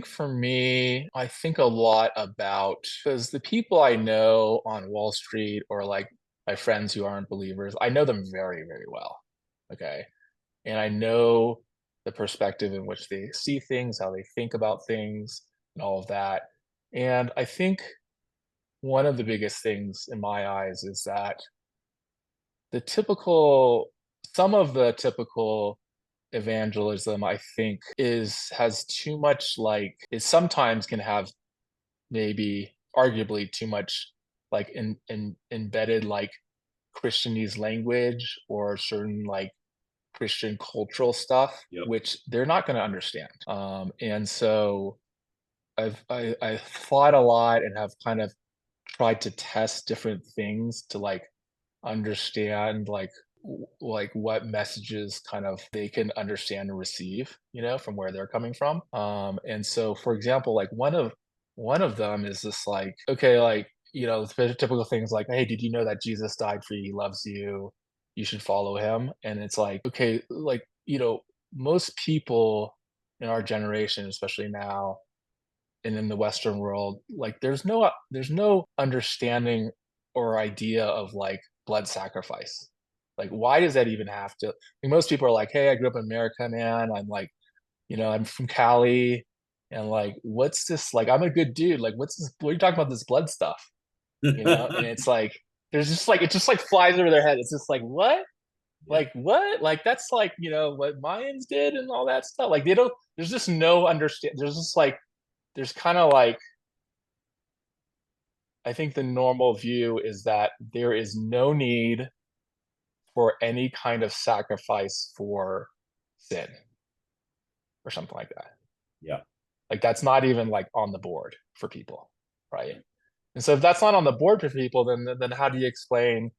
for me, I think a lot about because the people I know on Wall Street or like my friends who aren't believers, I know them very, very well. Okay. And I know the perspective in which they see things, how they think about things, and all of that. And I think one of the biggest things in my eyes is that the typical, some of the typical evangelism, I think, has too much like it sometimes can have maybe arguably too much like in embedded like Christianese language or certain like Christian cultural stuff, Yep. which they're not going to understand. And so I've thought a lot and have kind of tried to test different things to like understand like like what messages kind of they can understand and receive, from where they're coming from. And so for example, like one of them is this like, okay, like, the typical things like, hey, did you know that Jesus died for you? He loves you. You should follow him. And it's like, okay, like, most people in our generation, especially now, and in the Western world, like there's no understanding or idea of like blood sacrifice. Like, why does that even have to? Most people are like, "Hey, I grew up in America, man. I'm like, I'm from Cali, and like, what's this? Like, I'm a good dude. Like, what's this? What are you talking about? This blood stuff, And it's like, there's just like, it just like flies over their head. It's just like, what? Yeah. Like, what? Like, that's like, what Mayans did and all that stuff. Like, they don't, there's just no understand. There's just like, there's kind of like, I think the normal view is that there is no need for any kind of sacrifice for sin or something like that. Yeah. Like, that's not even like on the board for people, right? And so if that's not on the board for people, then how do you explain,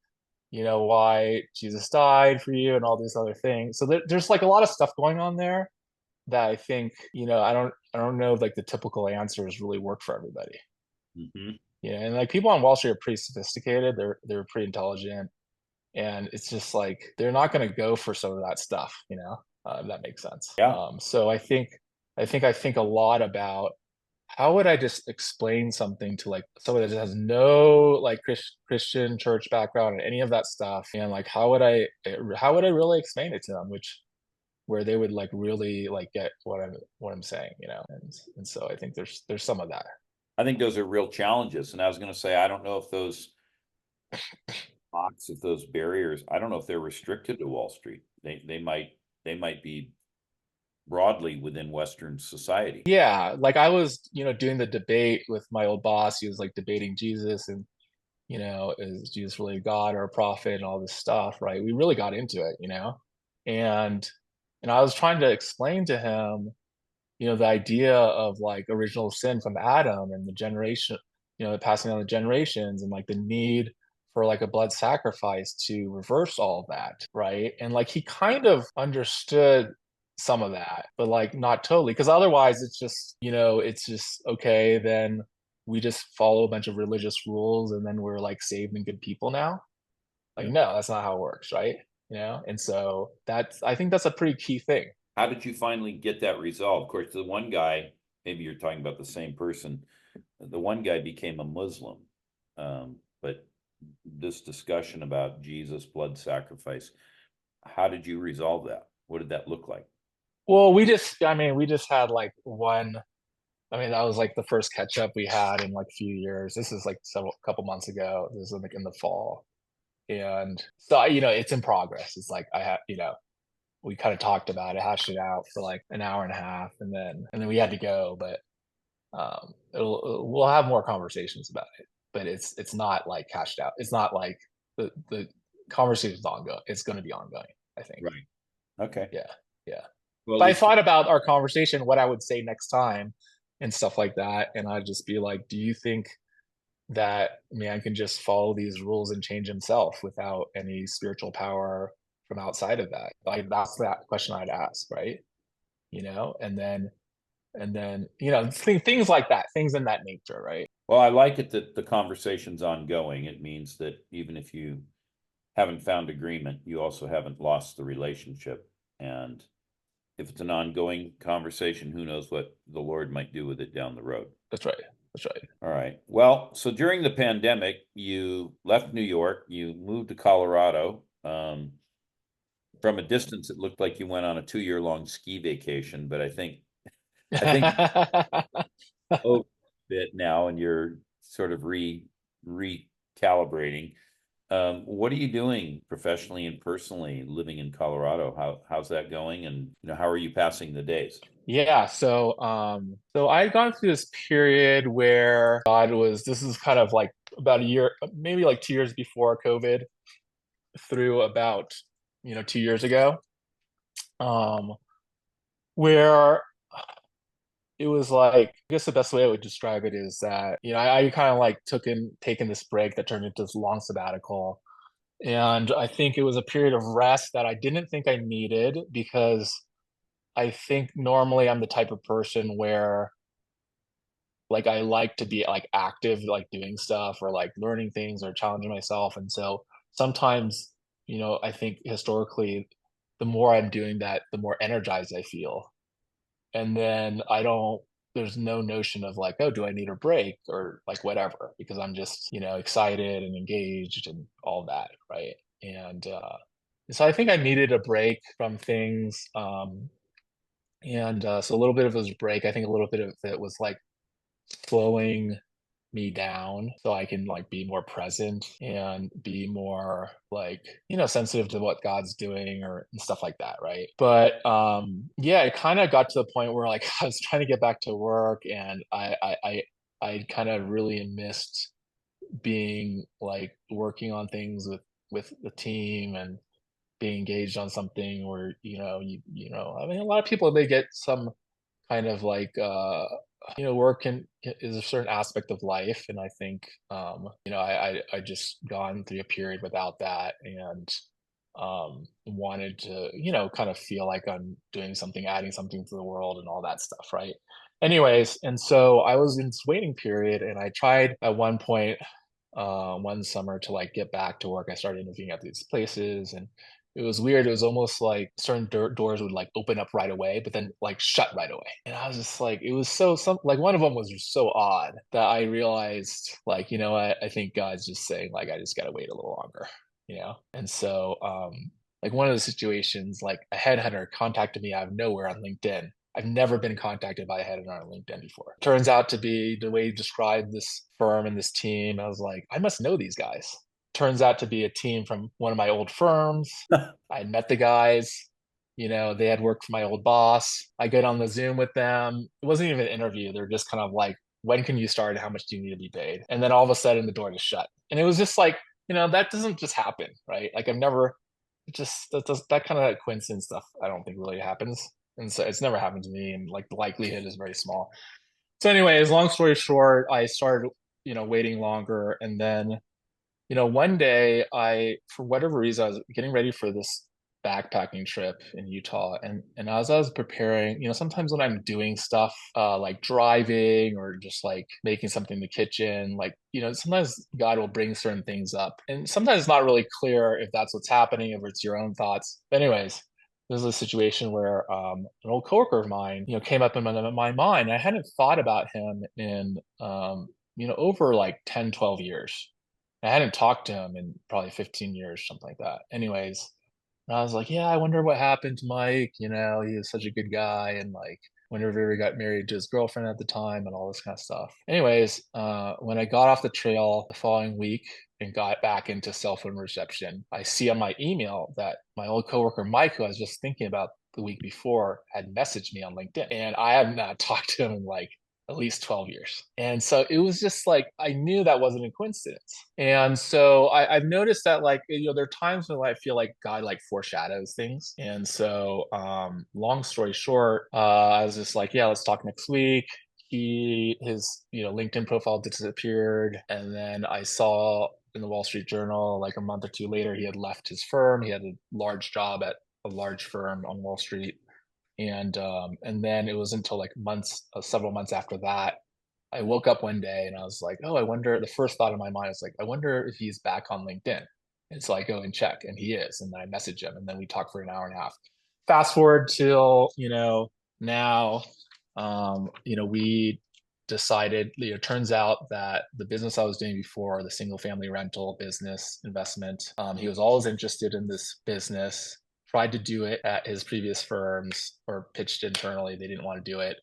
why Jesus died for you and all these other things? So there's like a lot of stuff going on there that I think, I don't know if like the typical answers really work for everybody. Hmm. Yeah, and like people on Wall Street are pretty sophisticated. They're pretty intelligent, and it's just like they're not going to go for some of that stuff, if that makes sense. Yeah. So I think a lot about how would I just explain something to like someone that just has no like Christian church background and any of that stuff, and like how would I really explain it to them, which where they would like really like get what I'm saying, and so I think there's some of that. I think those are real challenges. And I was going to say, I don't know if those blocks, if those barriers, I don't know if they're restricted to Wall Street. They might be broadly within Western society. Yeah, like I was, doing the debate with my old boss. He was like debating Jesus and, is Jesus really God or a prophet and all this stuff, right? We really got into it, and I was trying to explain to him, the idea of like original sin from Adam and the generation, the passing on the generations and like the need for like a blood sacrifice to reverse all of that, right? And like he kind of understood some of that, but like not totally, because otherwise it's just okay, then we just follow a bunch of religious rules and then we're like saved and good people now. Like, Yeah. no, that's not how it works, right? And so I think that's a pretty key thing. How did you finally get that resolved? Of course, the one guy, maybe you're talking about the same person, the one guy became a Muslim. But this discussion about Jesus' blood sacrifice, how did you resolve that? What did that look like? Well, we just had like one. I mean, that was like the first catch up we had in like a few years. This is like several couple months ago. This is like in the fall, and so it's in progress. It's like I have, we kind of talked about it, hashed it out for like an hour and a half, and then we had to go. But we'll have more conversations about it. But it's not like hashed out. It's not like the conversation is ongoing. It's going to be ongoing, I think. Right. Okay. Yeah, yeah. Well, at But I least thought about our conversation, what I would say next time and stuff like that. And I'd just be like, do you think that man can just follow these rules and change himself without any spiritual power from outside of that? Like that's that question I'd ask, right? And then things like that, things in that nature, right? well, I like it that the conversation's ongoing. It means that even if you haven't found agreement, you also haven't lost the relationship. And if it's an ongoing conversation, who knows what the Lord might do with it down the road. That's right. That's right. All right. Well, so during the pandemic, you left New York, you moved to Colorado. From a distance, it looked like you went on a 2-year long ski vacation, but I think over a bit now, and you're sort of recalibrating. What are you doing professionally and personally living in Colorado? How's that going? And how are you passing the days? Yeah, so I'd gone through this period where this is kind of like about a year, maybe like 2 years before COVID, through about 2 years ago, um, where it was like, I guess the best way I would describe it is that I kind of like taken this break that turned into this long sabbatical, and I think it was a period of rest that I didn't think I needed, because I think normally I'm the type of person where like I like to be like active, like doing stuff or like learning things or challenging myself. And so sometimes, I think historically, the more I'm doing that, the more energized I feel. And then there's no notion of like, oh, do I need a break or like whatever, because I'm just, excited and engaged and all that. Right. And so I think I needed a break from things. And so a little bit of it was break. I think a little bit of it was like slowing me down so I can like be more present and be more like, sensitive to what God's doing or and stuff like that, right? But yeah, it kind of got to the point where like I was trying to get back to work and I kind of really missed being like working on things with the team and being engaged on something where I mean a lot of people they get some kind of like work is a certain aspect of life, and I think I just gone through a period without that, and wanted to kind of feel like I'm doing something, adding something to the world and all that stuff, right? Anyways, and so I was in this waiting period, and I tried at one point one summer to like get back to work. I started interviewing at these places, and it was weird. It was almost like certain doors would like open up right away, but then like shut right away. And I was just like, it was like one of them was just so odd that I realized like, I think God's just saying like, I just got to wait a little longer, And so, like one of the situations, like a headhunter contacted me out of nowhere on LinkedIn. I've never been contacted by a headhunter on LinkedIn before. Turns out to be the way you described this firm and this team. I was like, I must know these guys. Turns out to be a team from one of my old firms. I had met the guys. They had worked for my old boss. I get on the Zoom with them. It wasn't even an interview. They're just kind of like, when can you start? How much do you need to be paid? And then all of a sudden the door just shut. And it was just like, that doesn't just happen, right? Like I've never just that kind of coincidence stuff I don't think really happens. And so it's never happened to me, and like the likelihood is very small. So anyways, long story short, I started, waiting longer. And then, one day for whatever reason, I was getting ready for this backpacking trip in Utah. And as I was preparing, sometimes when I'm doing stuff, like driving or just like making something in the kitchen, like, sometimes God will bring certain things up. And sometimes it's not really clear if that's what's happening, if it's your own thoughts. But anyways, there's a situation where an old coworker of mine, came up in my mind. I hadn't thought about him in, over like 10, 12 years. I hadn't talked to him in probably 15 years, something like that. Anyways, and I was like, yeah, I wonder what happened to Mike. He was such a good guy. And like, whenever he got married to his girlfriend at the time and all this kind of stuff. Anyways, when I got off the trail the following week and got back into cell phone reception, I see on my email that my old coworker, Mike, who I was just thinking about the week before, had messaged me on LinkedIn. And I had not talked to him in like at least 12 years. And so it was just like, I knew that wasn't a coincidence. And so I've noticed that like, there are times when I feel like God like foreshadows things. And so long story short, I was just like, yeah, let's talk next week. His LinkedIn profile disappeared. And then I saw in the Wall Street Journal, like a month or two later, he had left his firm. He had a large job at a large firm on Wall Street. And then it was until like several months after that, I woke up one day and I was like, oh, I wonder. The first thought in my mind was like, I wonder if he's back on LinkedIn. And so I go and check, and he is. And then I message him, and then we talk for an hour and a half. Fast forward till now, we decided. Turns out that the business I was doing before, the single family rental business investment, he was always interested in this business. Tried to do it at his previous firms or pitched internally. They didn't want to do it.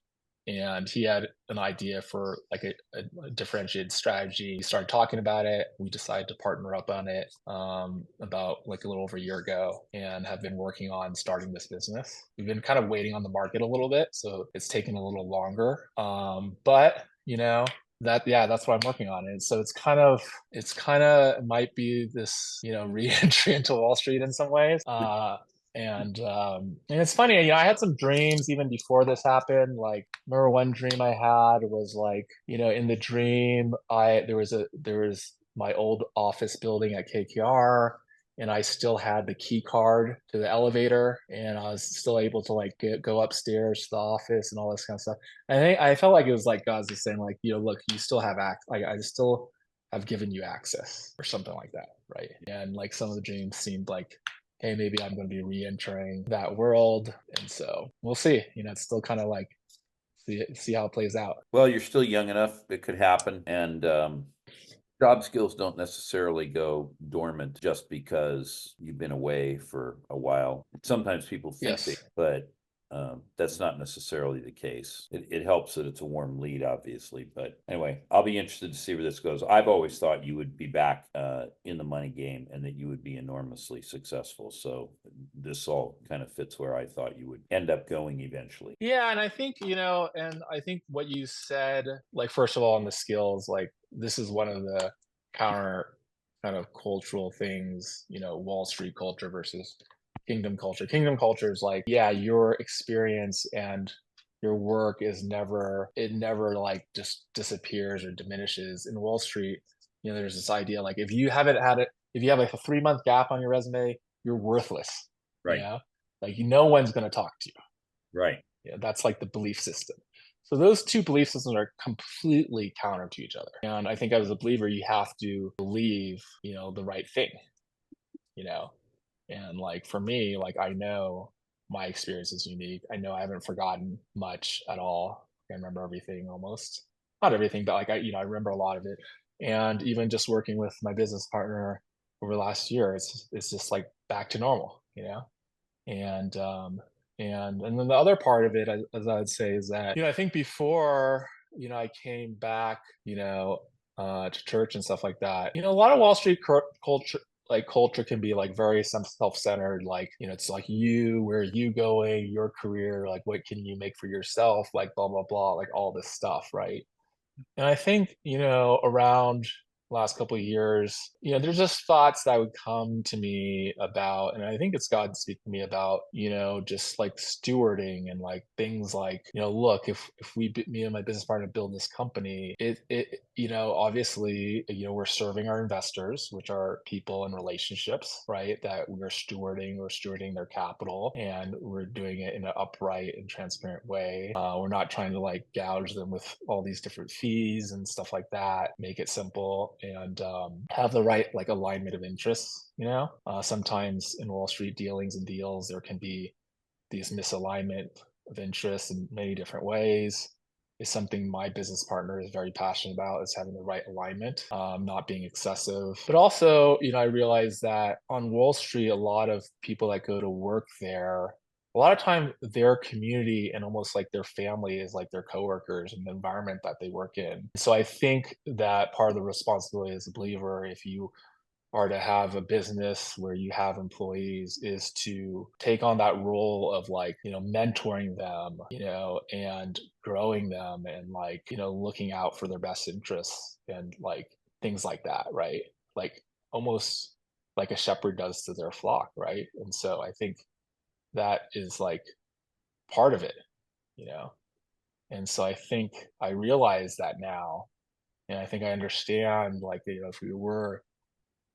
And he had an idea for like a differentiated strategy. We started talking about it. We decided to partner up on it about like a little over a year ago, and have been working on starting this business. We've been kind of waiting on the market a little bit, so it's taken a little longer. But that's what I'm working on. And so it's kind of might be this re-entry into Wall Street in some ways. And it's funny, I had some dreams even before this happened. Like, remember one dream I had was like, in the dream, there was my old office building at KKR, and I still had the key card to the elevator, and I was still able to like go upstairs to the office and all this kind of stuff. I felt like it was like God's just saying like, look, you still have like I still have given you access or something like that, right? And like some of the dreams seemed like, hey, maybe I'm going to be re-entering that world. And so we'll see. It's still kind of like see how it plays out. Well, you're still young enough; it could happen, and job skills don't necessarily go dormant just because you've been away for a while. Sometimes people think Yes. but That's not necessarily the case. It helps that it's a warm lead, obviously. But anyway, I'll be interested to see where this goes. I've always thought you would be back in the money game and that you would be enormously successful. So this all kind of fits where I thought you would end up going eventually. Yeah, and I think, and I think what you said, like, first of all, on the skills, like, this is one of the counter kind of cultural things, Wall Street culture versus kingdom culture. Kingdom culture is like, yeah, your experience and your work it never like just disappears or diminishes. In Wall Street, there's this idea like if you have like a 3-month gap on your resume, you're worthless. Right. Like no one's gonna talk to you. Right. That's like the belief system. So those two belief systems are completely counter to each other. And I think as a believer, you have to believe, the right thing, you know. And like for me, like I know my experience is unique. I know I haven't forgotten much at all. I remember everything almost. Not everything, but like I remember a lot of it. And even just working with my business partner over the last year, it's just like back to normal. And and then the other part of it, as I would say, is that I think before I came back, to church and stuff like that. A lot of Wall Street culture can be like very self-centered. Like it's like where are you going, your career, like what can you make for yourself, like blah blah blah, like all this stuff, right? And I think, around last couple of years, there's just thoughts that would come to me about, and I think it's God speaking to me about, just like stewarding and like things like, look, if me and my business partner build this company, obviously, we're serving our investors, which are people and relationships, right? That we're stewarding their capital, and we're doing it in an upright and transparent way. We're not trying to like gouge them with all these different fees and stuff like that. Make it simple and have the right like alignment of interests. Sometimes in Wall Street dealings and deals, there can be these misalignment of interests in many different ways. Is something my business partner is very passionate about, is having the right alignment, not being excessive. But also, I realize that on Wall Street, a lot of people that go to work there, a lot of time their community and almost like their family is like their coworkers and the environment that they work in. So I think that part of the responsibility as a believer, if you are to have a business where you have employees, is to take on that role of like mentoring them, and growing them, and like looking out for their best interests and like things like that, right? Like almost like a shepherd does to their flock, right? And so I think that is like part of it. And so I think I realize that now, and I think I understand, like, if we were,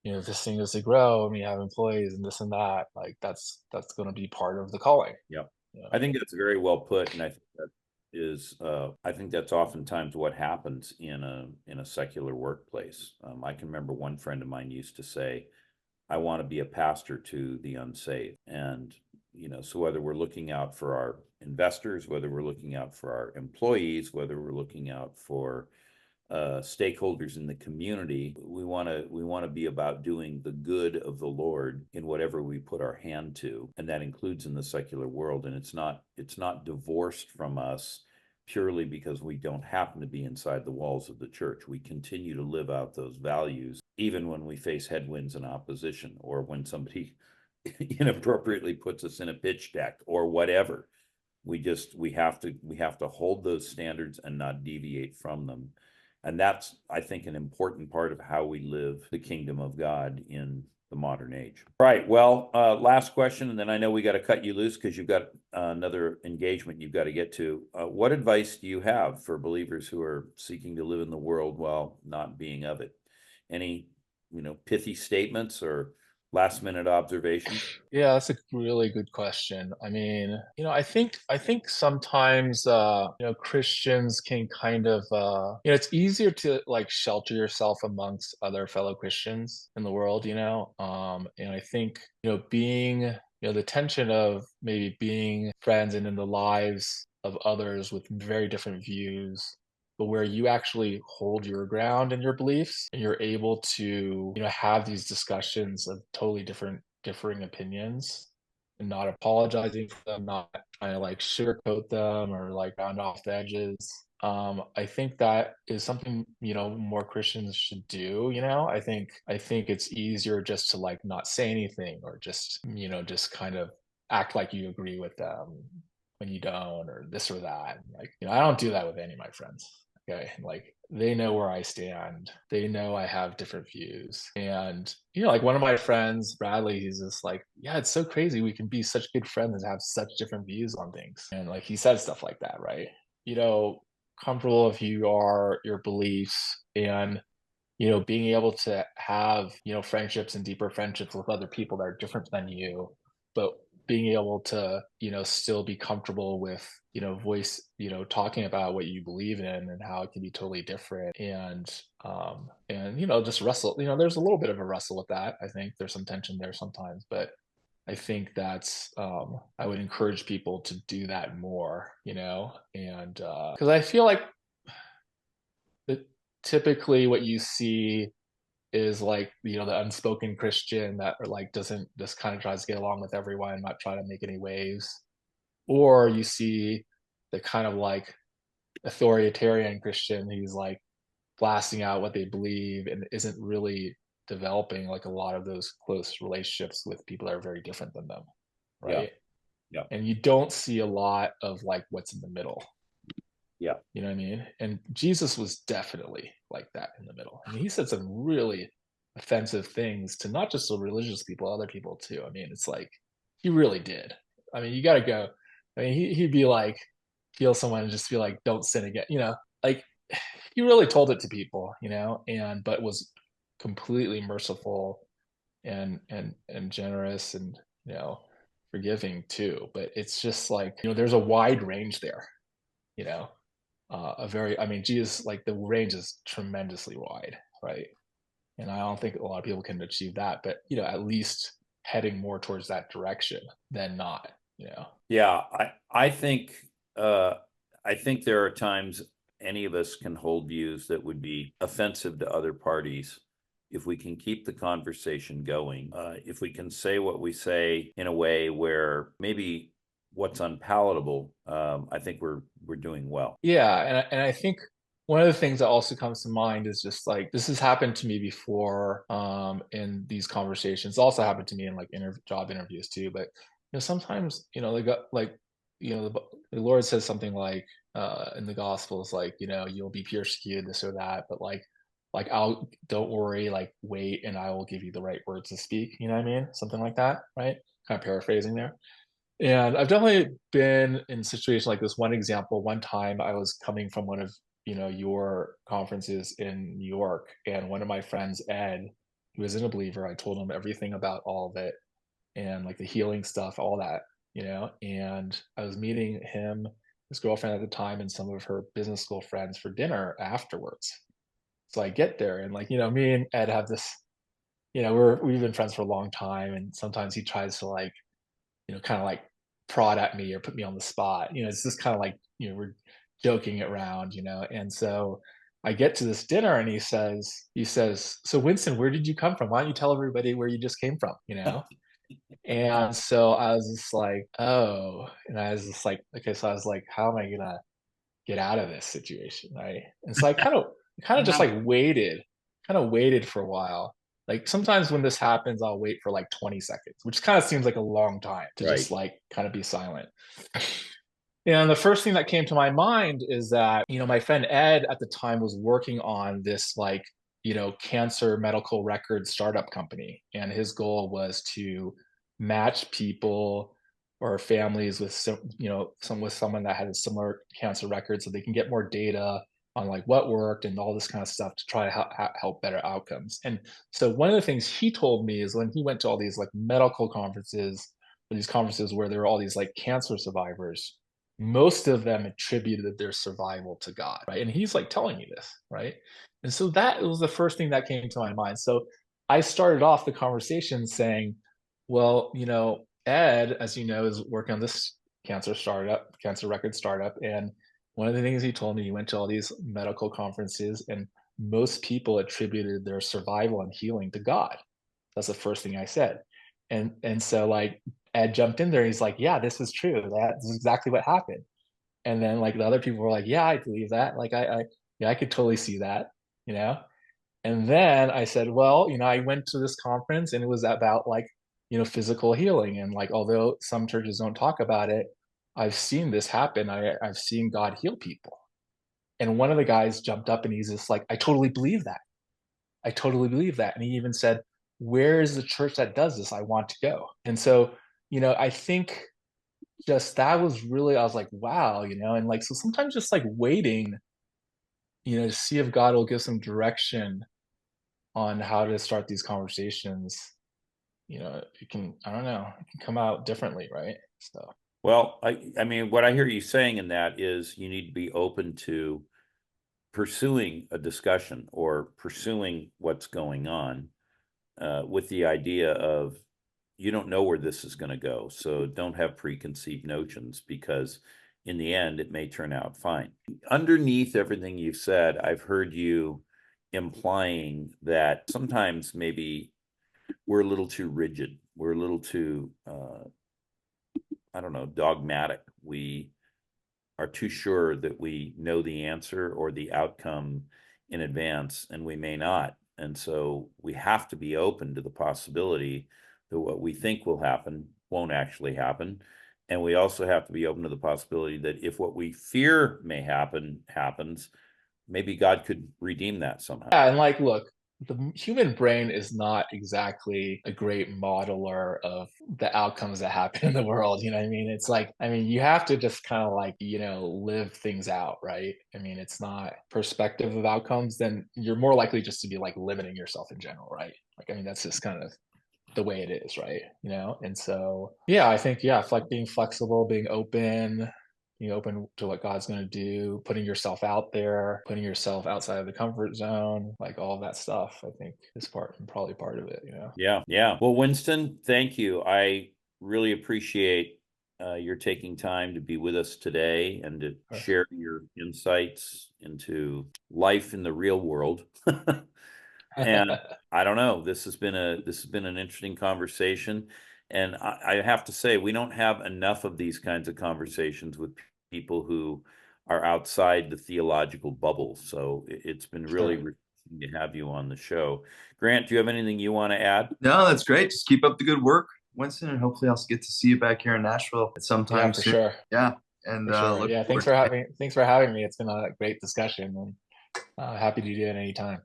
if this thing is to grow and we have employees and this and that, like that's going to be part of the calling. Yeah. Yeah. I think that's very well put, and I think that is I think that's oftentimes what happens in a secular workplace. I can remember one friend of mine used to say, I want to be a pastor to the unsaved. And so whether we're looking out for our investors, whether we're looking out for our employees, whether we're looking out for stakeholders in the community, we want to be about doing the good of the Lord in whatever we put our hand to, and that includes in the secular world. And it's not divorced from us purely because we don't happen to be inside the walls of the church. We continue to live out those values even when we face headwinds and opposition, or when somebody inappropriately puts us in a pitch deck or whatever. We have to hold those standards and not deviate from them. And that's, I think, an important part of how we live the kingdom of God in the modern age. Right. Well, last question, and then I know we got to cut you loose because you've got another engagement you've got to get to. What advice do you have for believers who are seeking to live in the world while not being of it? Any, pithy statements or last minute observations? Yeah, that's a really good question. I mean, I think sometimes Christians can kind of it's easier to like shelter yourself amongst other fellow Christians in the world. And I think, being, the tension of maybe being friends and in the lives of others with very different views, but where you actually hold your ground in your beliefs and you're able to, have these discussions of totally differing opinions, and not apologizing for them, not trying to like sugarcoat them or like round off the edges. I think that is something, more Christians should do, I think it's easier just to like not say anything or just, just kind of act like you agree with them when you don't, or this or that. Like, I don't do that with any of my friends. Okay. Like they know where I stand. They know I have different views. And, like one of my friends, Bradley, he's just like, yeah, it's so crazy. We can be such good friends and have such different views on things. And like he said stuff like that, right? Comfortable if you are your beliefs, and being able to have friendships and deeper friendships with other people that are different than you, but being able to still be comfortable with voice talking about what you believe in and how it can be totally different, and just wrestle. There's a little bit of a wrestle with that. I think there's some tension there sometimes, but I think that's I would encourage people to do that more, and because I feel like that typically what you see is like, the unspoken Christian that like doesn't, just kind of tries to get along with everyone, not try to make any waves. Or you see the kind of like authoritarian Christian who's like blasting out what they believe and isn't really developing like a lot of those close relationships with people that are very different than them, Yeah. right? Yeah. And you don't see a lot of like what's in the middle. Yeah. You know what I mean? And Jesus was definitely like that in the middle. I mean, he said some really offensive things to not just the religious people, other people too. I mean, it's like he really did. I mean, you got to go. I mean, he'd be like, heal someone and just be like, don't sin again. Like he really told it to people, and but was completely merciful and generous and forgiving too. But it's just like there's a wide range there. You know, I mean, Jesus, like the range is tremendously wide, right? And I don't think a lot of people can achieve that, but at least heading more towards that direction than not. Yeah, uh I think there are times any of us can hold views that would be offensive to other parties if we can keep the conversation going. If we can say what we say in a way where maybe what's unpalatable, I think we're doing well. Yeah, and I think one of the things that also comes to mind is just like this has happened to me before in these conversations. It's also happened to me in like job interviews too. But sometimes they got like the Lord says something like in the Gospels like you'll be persecuted this or that, but like I'll don't worry, like wait, and I will give you the right words to speak. You know what I mean? Something like that, right? Kind of paraphrasing there. And I've definitely been in a situation like this. One example, one time I was coming from one of, your conferences in New York, and one of my friends, Ed, who isn't a believer, I told him everything about all of it and like the healing stuff, all that, and I was meeting him, his girlfriend at the time, and some of her business school friends for dinner afterwards. So I get there and like, me and Ed have this, we've been friends for a long time, and sometimes he tries to like kind of like prod at me or put me on the spot. It's just kind of like, we're joking around, and so I get to this dinner and he says, so Winston, where did you come from? Why don't you tell everybody where you just came from? And so I was just like, oh, and I was just like, okay, so I was like, how am I gonna get out of this situation, right? And so I kind of just like waited for a while. Like sometimes when this happens, I'll wait for like 20 seconds, which kind of seems like a long time to Right. just like kind of be silent. And the first thing that came to my mind is that, my friend Ed at the time was working on this like, cancer medical record startup company. And his goal was to match people or families with someone that had a similar cancer record so they can get more data on like what worked and all this kind of stuff to try to help better outcomes. And so one of the things he told me is when he went to all these like medical conferences, or these conferences where there were all these like cancer survivors, most of them attributed their survival to God, right? And he's like telling me this, right? And so that was the first thing that came to my mind. So I started off the conversation saying, well, Ed, as you know, is working on this cancer record startup. And one of the things he told me, he went to all these medical conferences and most people attributed their survival and healing to God. That's the first thing I said. And so like Ed jumped in there. And he's like, yeah, this is true. That's exactly what happened. And then like the other people were like, yeah, I believe that. Like yeah, I could totally see that, you know? And then I said, well, I went to this conference and it was about like, physical healing. And like, although some churches don't talk about it, I've seen this happen. I've seen God heal people. And one of the guys jumped up and he's just like, I totally believe that. I totally believe that. And he even said, where is the church that does this? I want to go. And so, I think just that was really, I was like, wow, and like, so sometimes just like waiting, to see if God will give some direction on how to start these conversations, it can, I don't know, it can come out differently, right? So, Well, I mean, what I hear you saying in that is you need to be open to pursuing a discussion or pursuing what's going on with the idea of you don't know where this is going to go. So don't have preconceived notions, because in the end, it may turn out fine. Underneath everything you've said, I've heard you implying that sometimes maybe we're a little too rigid. We're a little too, I don't know, dogmatic. We are too sure that we know the answer or the outcome in advance, and we may not. And so we have to be open to the possibility that what we think will happen won't actually happen. And we also have to be open to the possibility that if what we fear may happen happens, maybe God could redeem that somehow. yeah, and like, look, the human brain is not exactly a great modeler of the outcomes that happen in the world. You know what I mean? It's like, you have to just kind of like, live things out, right? It's not perspective of outcomes, then you're more likely just to be like limiting yourself in general, right? Like, that's just kind of the way it is, right? And so, yeah, I think, yeah, like being flexible, being open to what God's going to do, putting yourself out there, putting yourself outside of the comfort zone, like all of that stuff, I think is probably part of it, Yeah. Yeah. Well, Winston, thank you. I really appreciate your taking time to be with us today and to share your insights into life in the real world. And I don't know, this has been an interesting conversation. And I have to say, we don't have enough of these kinds of conversations with people who are outside the theological bubble. So it's been really refreshing to have you on the show. Grant, do you have anything you want to add? No, that's great. Just keep up the good work, Winston, and hopefully I'll get to see you back here in Nashville at some time soon. Sure. Yeah. And sure. Yeah, thanks for having me. It's been a great discussion, and happy to do it anytime,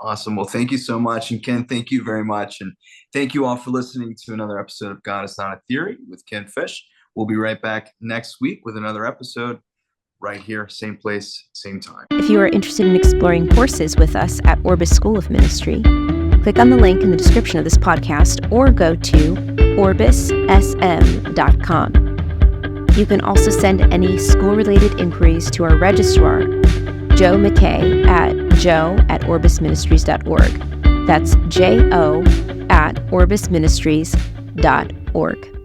Awesome. Well, thank you so much. And Ken, thank you very much. And thank you all for listening to another episode of God is Not a Theory with Ken Fish. We'll be right back next week with another episode right here, same place, same time. If you are interested in exploring courses with us at Orbis School of Ministry, click on the link in the description of this podcast or go to orbissm.com. You can also send any school-related inquiries to our registrar, Joe McKay, at joe@orbisministries.org. That's JO@orbisministries.org.